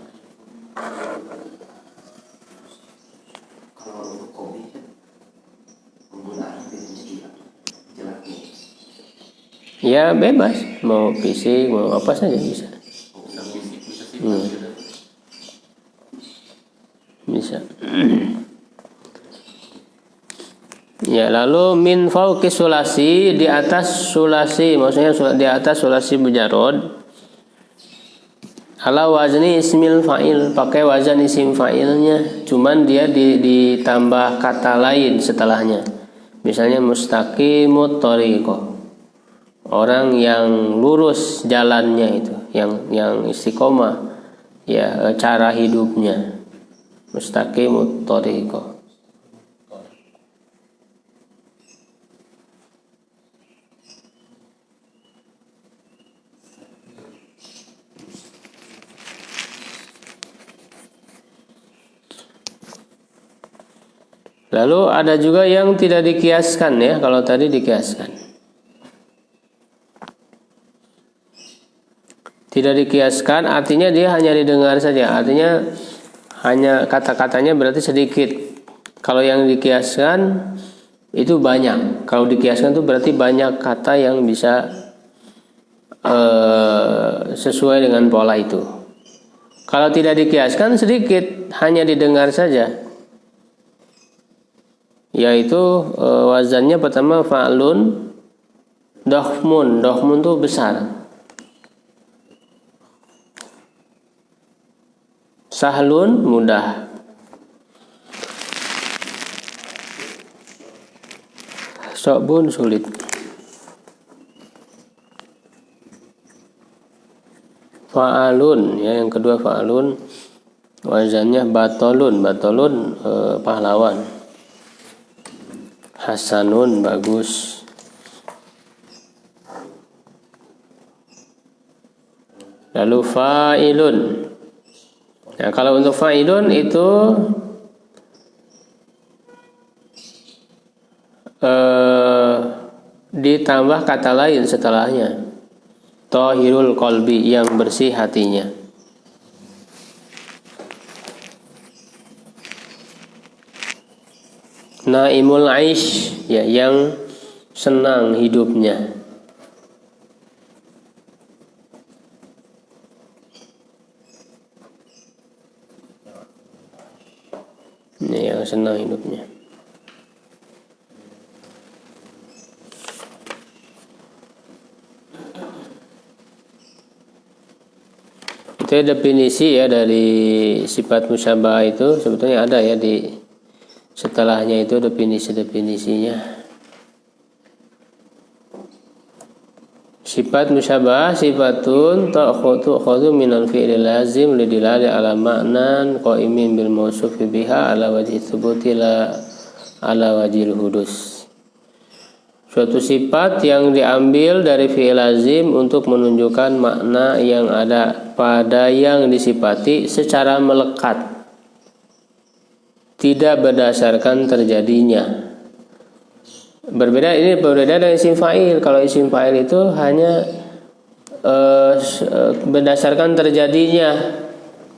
Ya bebas, mau fisik, mau apa saja bisa. Bisa. Ya, lalu min fauqi sulasi, di atas sulasi, maksudnya di atas sulasi mujarrad. Ala wazni ismil fa'il, pakai wazan isim fa'ilnya, cuman dia ditambah kata lain setelahnya. Misalnya mustaqimut thariqah. Orang yang lurus jalannya itu, yang istiqomah ya cara hidupnya. Mustaqimut thariqah. Lalu ada juga yang tidak dikiaskan ya, kalau tadi dikiaskan. Tidak dikiaskan artinya dia hanya didengar saja. Artinya hanya kata-katanya berarti sedikit. Kalau yang dikiaskan itu banyak. Kalau dikiaskan itu berarti banyak kata yang bisa sesuai dengan pola itu. Kalau tidak dikiaskan sedikit, hanya didengar saja. Yaitu wazannya pertama fa'lun, dohmun. Dohmun itu besar. Sahlun mudah. Sobun sulit. Fa'alun ya, yang kedua fa'alun, wazannya batolun. Batolun pahlawan. Hasanun bagus. Lalu fa'ilun. Nah, kalau untuk fa'ilun itu ditambah kata lain setelahnya. Thahirul qalbi, yang bersih hatinya. Naimul aish ya, yang senang hidupnya. Yang senang hidupnya. Itu definisi ya dari sifat musyabah itu sebetulnya ada ya di setelahnya itu definisi-definisinya. Sifat musyabah sifatun ta'khudhu minal fi'li lazim lidilali ala ma'nan qa'imin bil mausufi biha ala wajhi thubuti la ala wajhil hudus. Suatu sifat yang diambil dari fi'il lazim untuk menunjukkan makna yang ada pada yang disifati secara melekat, tidak berdasarkan terjadinya. Berbeda dengan isim fa'il. Kalau isim fa'il itu hanya berdasarkan terjadinya.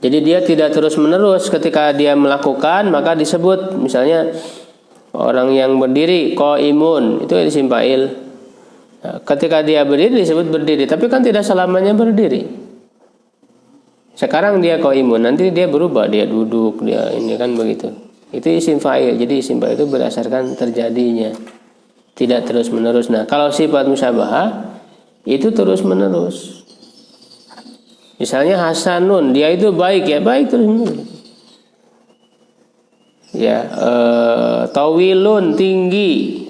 Jadi dia tidak terus menerus. Ketika dia melakukan maka disebut, misalnya orang yang berdiri, qaimun, itu isim fa'il. Nah, ketika dia berdiri disebut berdiri, tapi kan tidak selamanya berdiri. Sekarang dia qaimun, nanti dia berubah, dia duduk, dia ini kan begitu. Itu isim fa'il. Jadi isim fa'il itu berdasarkan terjadinya, tidak terus menerus. Nah, kalau sifat musyabahah itu terus menerus. Misalnya hasanun, dia itu baik, ya baik terus menerus. Ya, tawilun, tinggi.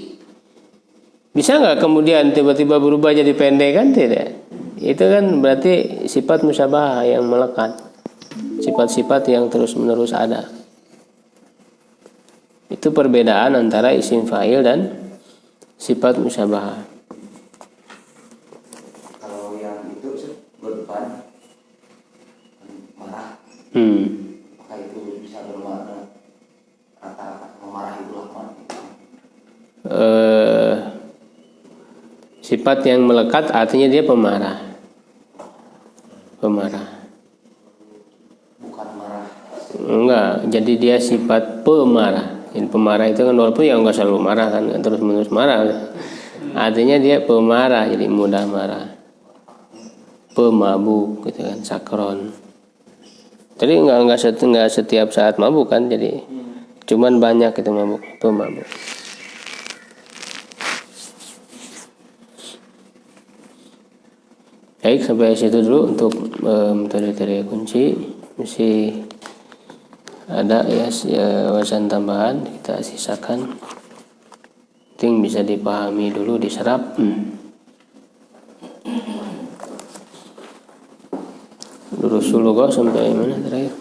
Bisa nggak kemudian tiba-tiba berubah jadi pendek? Kan tidak. Itu kan berarti sifat musyabahah yang melekat, sifat-sifat yang terus-menerus ada. Itu perbedaan antara isim fa'il dan sifat musyabahah. Kalau yang itu berdepan marah, maka itu bisa bermakna rata-rata memarah itu lama. Sifat yang melekat artinya dia pemarah. Bukan marah. Enggak, jadi dia sifat pemarah. Jadi pemarah itu kan walaupun ya enggak selalu marah kan, terus menerus marah. Artinya dia pemarah, jadi mudah marah. Pemabuk gitu kan, sakron. Jadi enggak setiap saat mabuk kan, jadi cuman banyak itu mabuk, pemabuk. Baik, sampai situ dulu untuk materi kunci. Masih ada ya wajan tambahan kita sisakan. Penting bisa dipahami dulu, diserap. Lurus dulu kok sampai mana terakhir?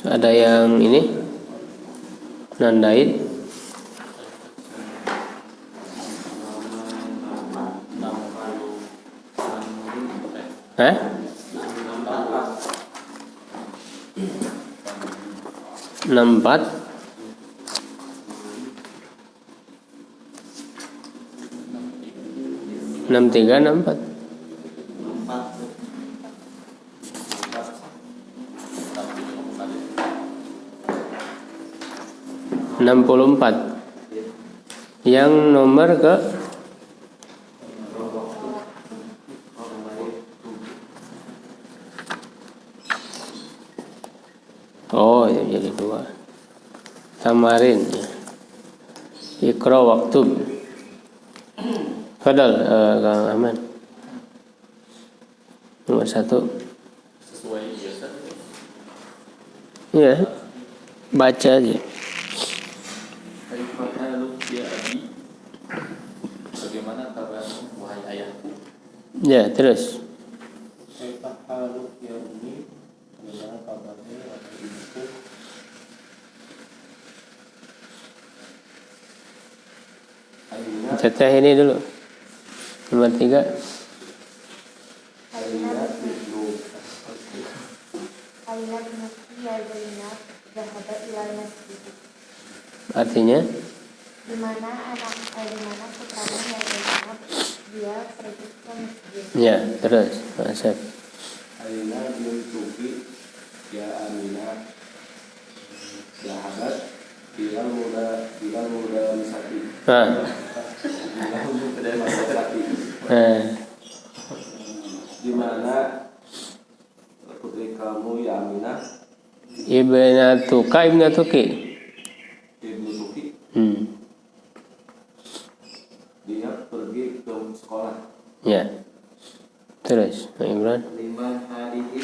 Ada yang ini nandain? Hah? Nampak? 63, 64. Yang nomor ke ya jadi 2. Tamarin ya. Iqra waktub. Fadal Kang Ahmad. Nomor 1. Sesuai biasa. Ya. Baca aja. Bagaimana kabarmu wahai ayahku? Ya, terus. Ya Umi, bagaimana kabarmu wahai ibuku? Teteh ini dulu. Nomor 3. Artinya? Di mana putranya Zainab dia pergi ke masjid. Ya, terus. Masuk. Aina bintuki ya Aminah sahabat bilal muda misaki. Bilal misaki. Di mana putri kamu ya Aminah? Ibnatuki. Ibnu Tuki. Dia pergi ke sekolah. Ya. Terus, Imran. Liman hadihi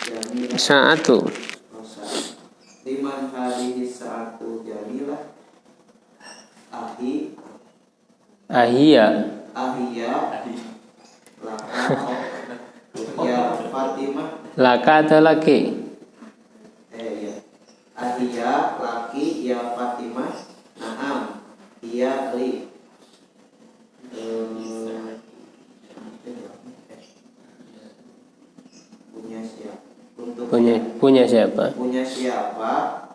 jamilah. Sa'atu. Liman hadihi sa'atu jamilah. Ahi Ahia. Laka ya Fatimah. Laka atau laki? Ya. Ahia laki ya Fatimah. Naam. Iya li. Punya siapa? Punya siapa? Punya siapa?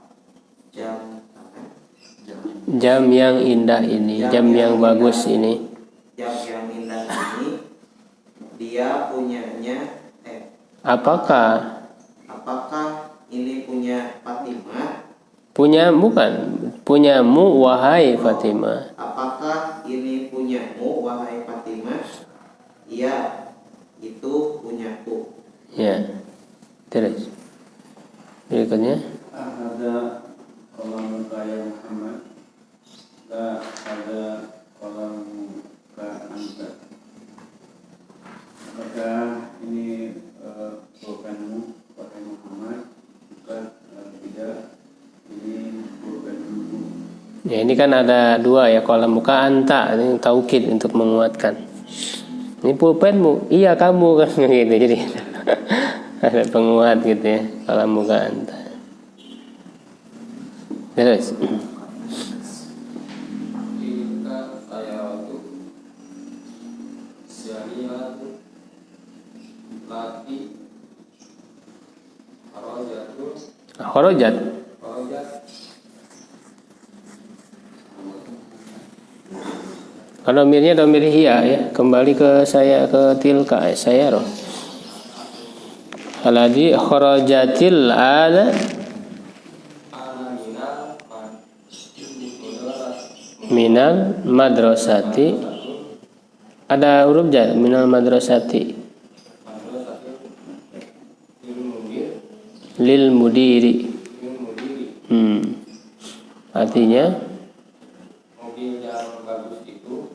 Jam yang indah ini, jam yang bagus ini. Jam yang indah ini dia punyanya. Apakah ini punya Fatimah? Punya bukan, punyamu wahai Fatimah. Apakah ini punyamu wahai Fatimah? Iya, itu punyaku. Ya. Terus berikutnya. Ada kolam kaya Muhammad, la ada kolam ka anta. Apakah ini bukanmu wahai Muhammad? Bukan, tidak. Ini bukanmu. Ya, ini kan ada dua ya, kolam muka anta, ini taukid untuk menguatkan. Ini pulpenmu, iya kamu kan gitu. Jadi ada penguat gitu ya, kolam muka anta. Terus Tilka sayaratu syariatu laki kharajat. Kalau domirnya domir hiya ya, kembali ke saya, ke tilka saya roh. Alladzi kharajatil ala minal madrasati. Ada huruf jar, minal madrasati. Lil mudiri. Artinya mobil yang bagus itu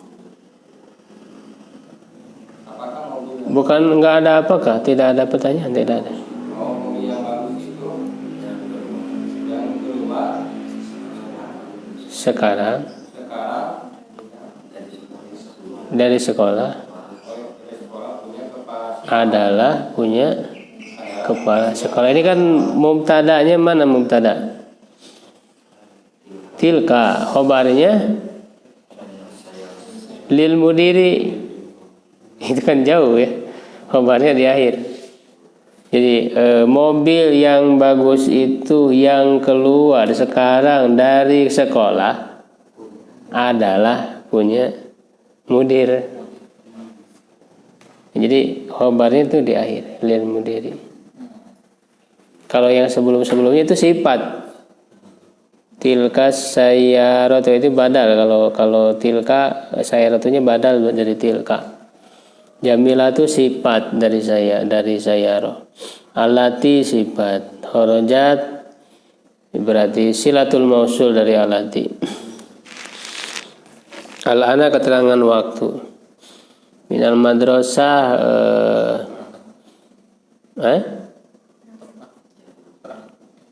apakah mobil bukan enggak ada apakah, tidak ada pertanyaan, tidak ada. mobil yang bagus itu yang keluar Sekarang dari sekolah adalah punya kepala sekolah. Ini kan mubtada'nya mana mubtada'? Tilka, khobarnya lil mudiri. Itu kan jauh ya, khobarnya di akhir. Jadi mobil yang bagus itu yang keluar sekarang dari sekolah adalah punya mudir. Jadi khobarnya itu di akhir, lil mudiri. Kalau yang sebelum-sebelumnya itu sifat. Tilka sayyaratu itu badal. Kalau tilka sayyaratunya badal dari tilka. Jamilah itu sifat dari sayyarah. Alati sifat. Kharajat berarti silatul mausul dari alati. Al-ana keterangan waktu. Minal madrasah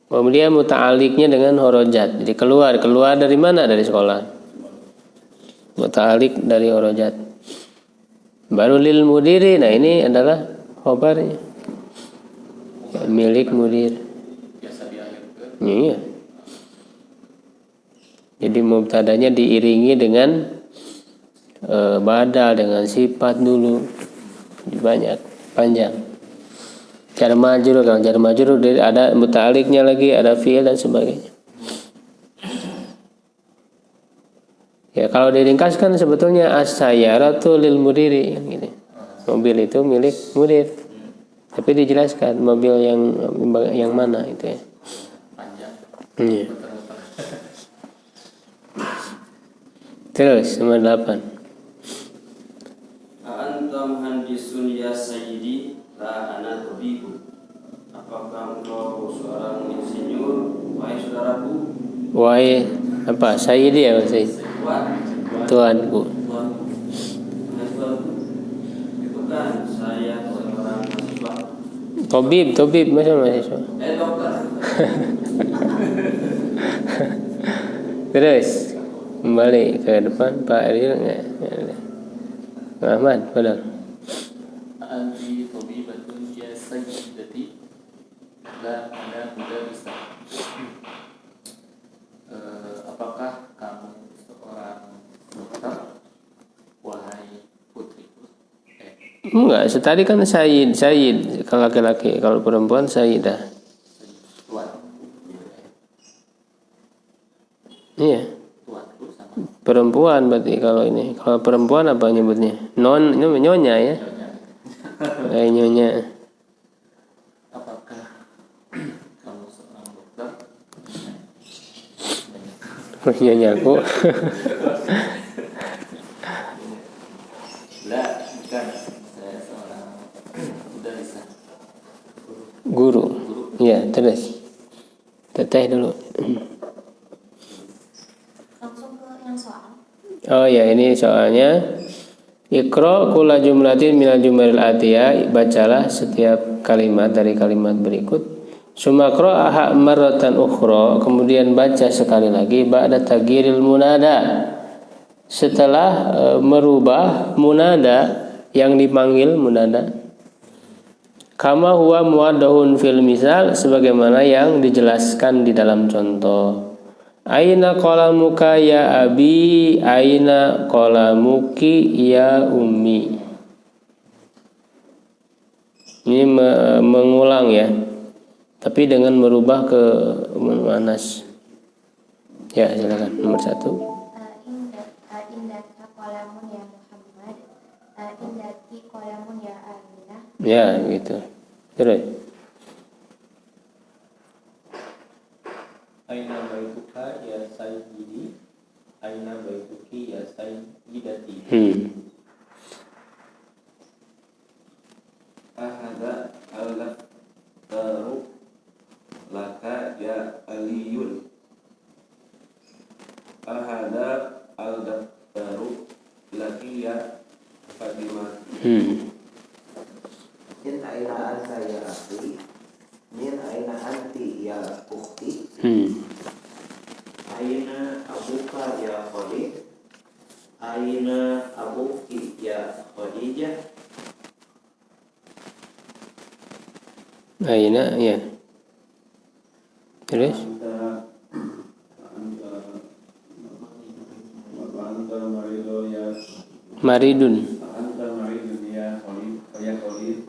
kemudian muta'aliknya dengan horojat. Jadi keluar dari mana? Dari sekolah. Muta'alik dari horojat. Baru lil mudiri. Nah ini adalah khobarnya. Milik mudir. Iya. Jadi mubtadanya diiringi dengan badal, dengan sifat dulu. Banyak, panjang. Jar majrur, kalau jar majrur ada muta'aliknya lagi, ada fi'il dan sebagainya. Ya kalau diringkaskan sebetulnya as-sayyaratu lil mudiri gitu. Mobil itu milik mudir. Tapi dijelaskan mobil yang mana itu ya. Iya. Terus nomor 8. anta muhandisun ya sayyidi la ana tabibu. Apakah engkau seorang insinyur wahai saudaraku? Wahai apa? Sayyidi ya Sayyid. Tuanku. Itu kan saya seorang mahasiswa. Tobib masa mahasiswa. Dokter. Terus kembali ke depan Pak Ariel nggak? Ahmad, benar. Anti tabibatun ya sayyidati la ana mudarrisah. Apakah kamu seorang dokter, wahai putriku? Enggak, tadi kan Sayyid kalau laki-laki, kalau perempuan Sayyidah. Tuan. Iya. Tuanku sama Perempuan berarti kalau ini. Kalau perempuan apa nyebutnya? Nyonya ya. Nyonya. apakah kamu seorang dokter? Nyonyaku. La, bukan. Saya seorang mudarrisah. Guru. Iya, terus. Teteh dulu. Langsung ke yang soal. Oh ya, ini soalnya Iqra kulla jumlatin minal jumalil atiyah, bacalah setiap kalimat dari kalimat berikut. Sumakra aha marratan ukhra, kemudian baca sekali lagi ba'da taghyiril munada, setelah merubah munada yang dipanggil munada. Kama huwa muwaddahun fil misal, sebagaimana yang dijelaskan di dalam contoh. Aina qalamuka ya abi, aina qalamuki ya ummi. Ini mengulang ya, tapi dengan merubah ke muannas. Ya, silakan nomor 1. Indaka qalamun ya Muhammad, indaki qalamun ya Aminah. Ya, gitu. Terus. Aina baituka ya sayyidi, aina baituki ya sayyidati. Ahada al-laftaru laka ya aliyun. Ahada al-laftaru laki ya Fatimah. Min aina anta ya akhi, min aina anti ya ukhti, aina abuka ya Khalid, aina abuki ya Khadijah. Aina ya. Terus. Anta marido ya Maridun. Anta maridun ya Khalid, ya Khalid.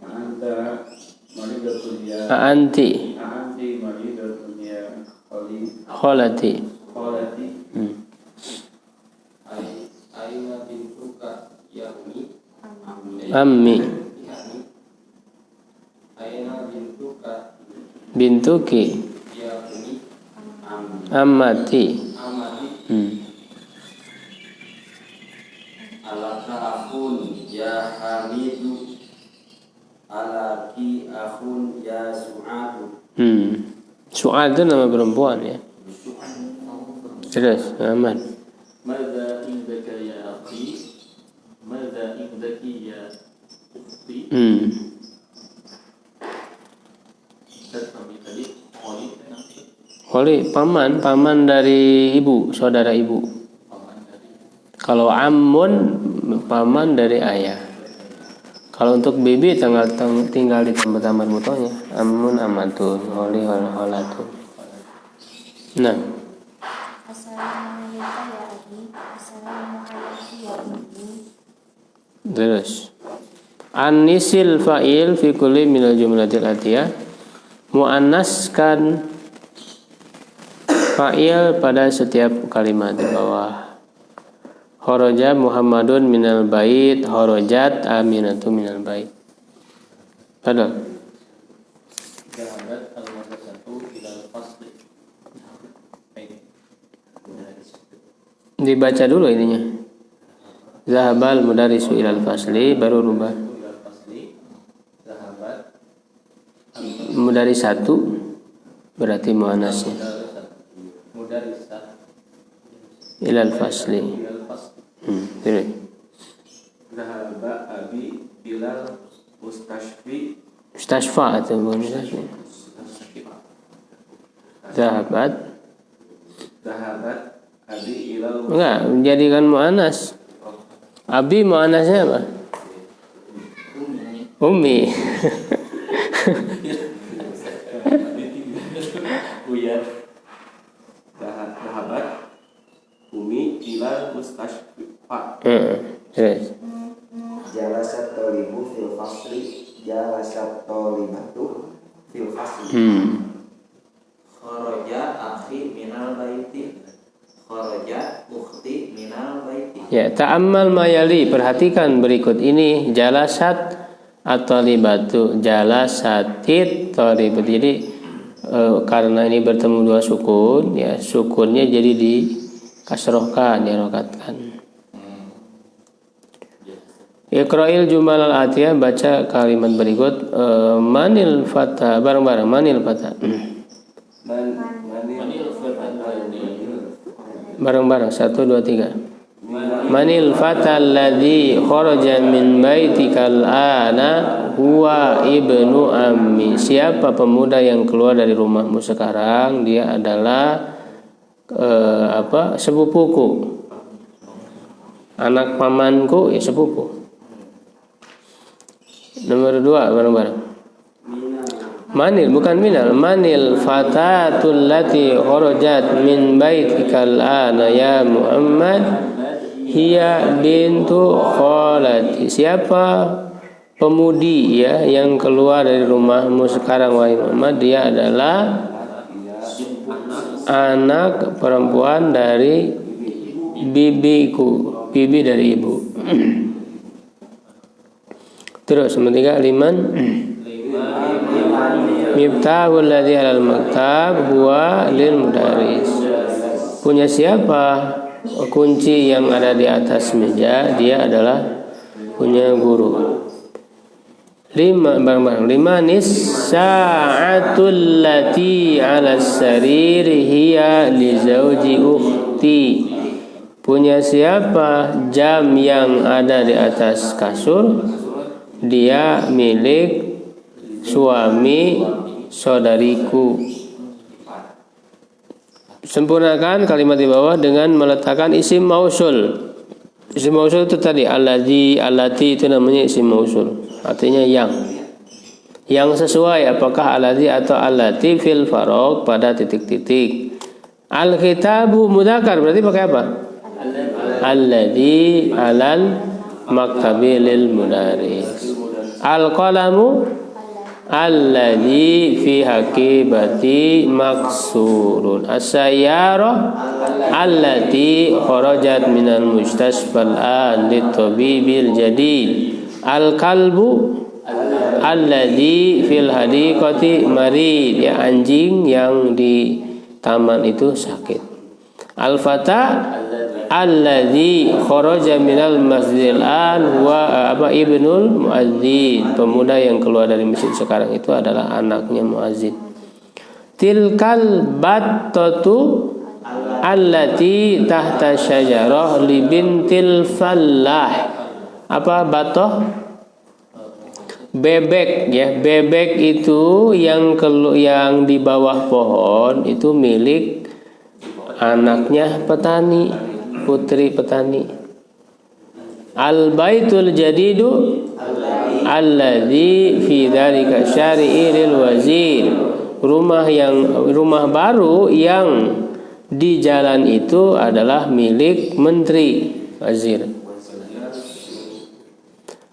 Anta maridatun ya Anti Anti maridatun ya Khalid, kholati. Khalati. Aina bintuka ya Umi. Ammi. Aina bintuka Bintuki. ya Umi. Ammati. Amati. Alaka akhun ya Hamidu, alaki akhun ya Su'adu. Su'ad itu nama perempuan ya. Terus, aman. Madza indaka ya akhi, madza indaki ya ukhti. Dan kami tadi Khalid dan Khalid paman dari ibu, saudara ibu. paman dari Kalau ammun paman dari ayah. Kalau untuk bibi tinggal di tempat tamar mutonya. Ammun amatun, kholi kholatun. Nah, Assalamualaikum ya abi, assalamualaikum ya ummi. terus anisil fa'il fi kulli minal jumlatil atiyah, muannaskan fa'il pada setiap kalimat di bawah. Kharaja Muhammadun minal bait, kharajat Aminatu minal bait. Padahal Zahabat al-madrasatu ilal fasli. dibaca dulu ininya. Zahabal mudarisu ilal fasli, baru rubah. Ilal fasli. Zahabat Mudaris 1 berarti muannasnya. mudarisah Ilal fasli. ilal fasli. Terus. Zahaba abi bilal mustashfi. Mustashfa atau mustashfi. Zahabat Zahabat Abi ilal Enggak, jadikan mu'anas. Abi mu'anasnya apa? Umi. Uyar sahabat Umi ilal mustashfa. Terus. Jalasat tolibu fil fasli, jalasat tolibatu fil fasli. Kharaja akhi minal baiti, kharaja ukhti minal baiti. Ya, ta'ammal mayali, perhatikan berikut ini. Jalasat at-talibatu, jalasatit talibat. Jadi karena ini bertemu dua sukun, ya sukunnya jadi di kasrohkan, dirokatkan. Iqra'il jumal al-atiyah, baca kalimat berikut. Manil fata, bareng-bareng, manil fata. Bareng-bareng, 1, 2, 3. Manil fata alladhi kharaja min baitikal ana huwa ibnu ammi. Siapa pemuda yang keluar dari rumahmu sekarang? Dia adalah sepupuku. Anak pamanku, ya sepupu. Nomor 2, bareng-bareng. Manil, bukan minal. Manil fatatul lati kharajat min baitikal ana ya Muhammad hiya bintu khalati. Siapa pemudi ya yang keluar dari rumahmu sekarang wahai Muhammad? Dia adalah anak perempuan dari bibiku, bibi dari ibu. Terus nomor 3, liman miftahul ladzi alal maktab huwa lil mudarris. Punya siapa kunci yang ada di atas meja? Dia adalah punya guru. 5, bareng-bareng. 5 sa'atul lati 'ala sariri hiya li zauji ukhti. Punya siapa jam yang ada di atas kasur? Dia milik suami saudariku. Sempurnakan kalimat di bawah dengan meletakkan isim mausul. Isim mausul itu tadi alladzi, allati, itu namanya isim mausul. Artinya yang sesuai, apakah alladzi atau allati fil faraq, pada titik-titik. Al-kitabu mudzakkar, berarti pakai apa? Alladzi alal maktabi lil mudaris. Al-qalamu alladzi fi haqibati maksurun. As-sayyarah allati kharajat minal mustasfal an litabibil jadid. Al-kalbu alladzi fil hadiqati marid, ya anjing yang di taman itu sakit. Al-fata alladzi kharaja minal masjidil an wa ibnul muadzin. Pemuda yang keluar dari masjid sekarang itu adalah anaknya muadzin. Tilkal battatu allati tahta syajarah li bintil fallah. Apa batoh? Bebek, ya. Bebek itu yang di bawah pohon itu milik anaknya petani, putri petani. Al-baitul jadidu alladzi fi dzalika syari'i lil wazir. Rumah baru yang di jalan itu adalah milik menteri, wazir.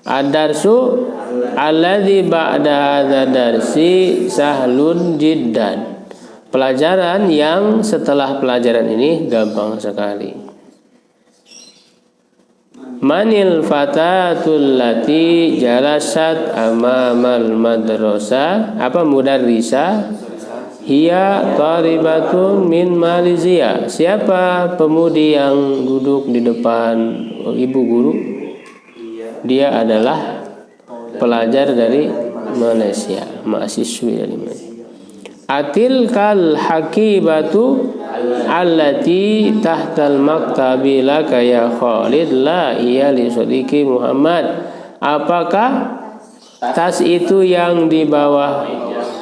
Ad-darsu alladzi ba'da hadza darsi sahlun jiddan. Pelajaran yang setelah pelajaran ini gampang sekali. Manil fatatul lati jalasat amamal madrasah, apa mudarrisa? Hiya talibatun min Malaysia. Siapa pemudi yang duduk di depan ibu guru? Dia adalah pelajar dari Malaysia, mahasiswi dari Malaysia. Atil kal hakibatu allati tahtal maktabi laka ya Khalid la iya li sodiki Muhammad. Apakah tas itu yang di bawah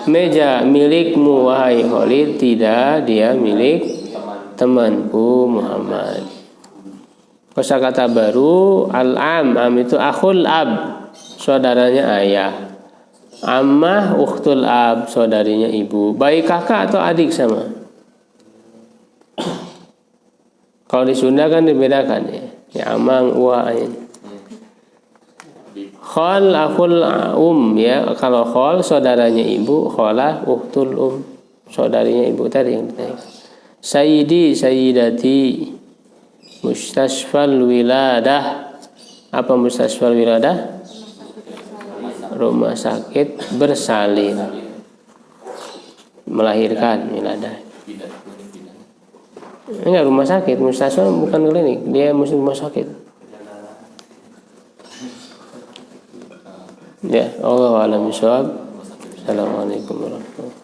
meja milikmu wahai Khalid? Tidak, dia milik temanku Muhammad. Kosakata baru al-am, am itu akhul ab, saudaranya ayah. Ammah ukhtul ab, saudarinya ibu. Baik kakak atau adik sama. Kalau di Sunda kan dibedakan ya. Ya amang uwa ain. Khol akhul ya. Kalau khol saudaranya ibu, kholah ukhtul saudarinya ibu tadi yang ditanya. Sayyidi sayyidati mustasfal wiladah. Apa mustasfal wiladah? Rumah sakit bersalin, melahirkan, wiladah. Enggak, rumah sakit, mustasfa bukan klinik, dia mesti rumah sakit. Ya, Allah a'lam bishawab. Assalamualaikum warahmatullahi wabarakatuh.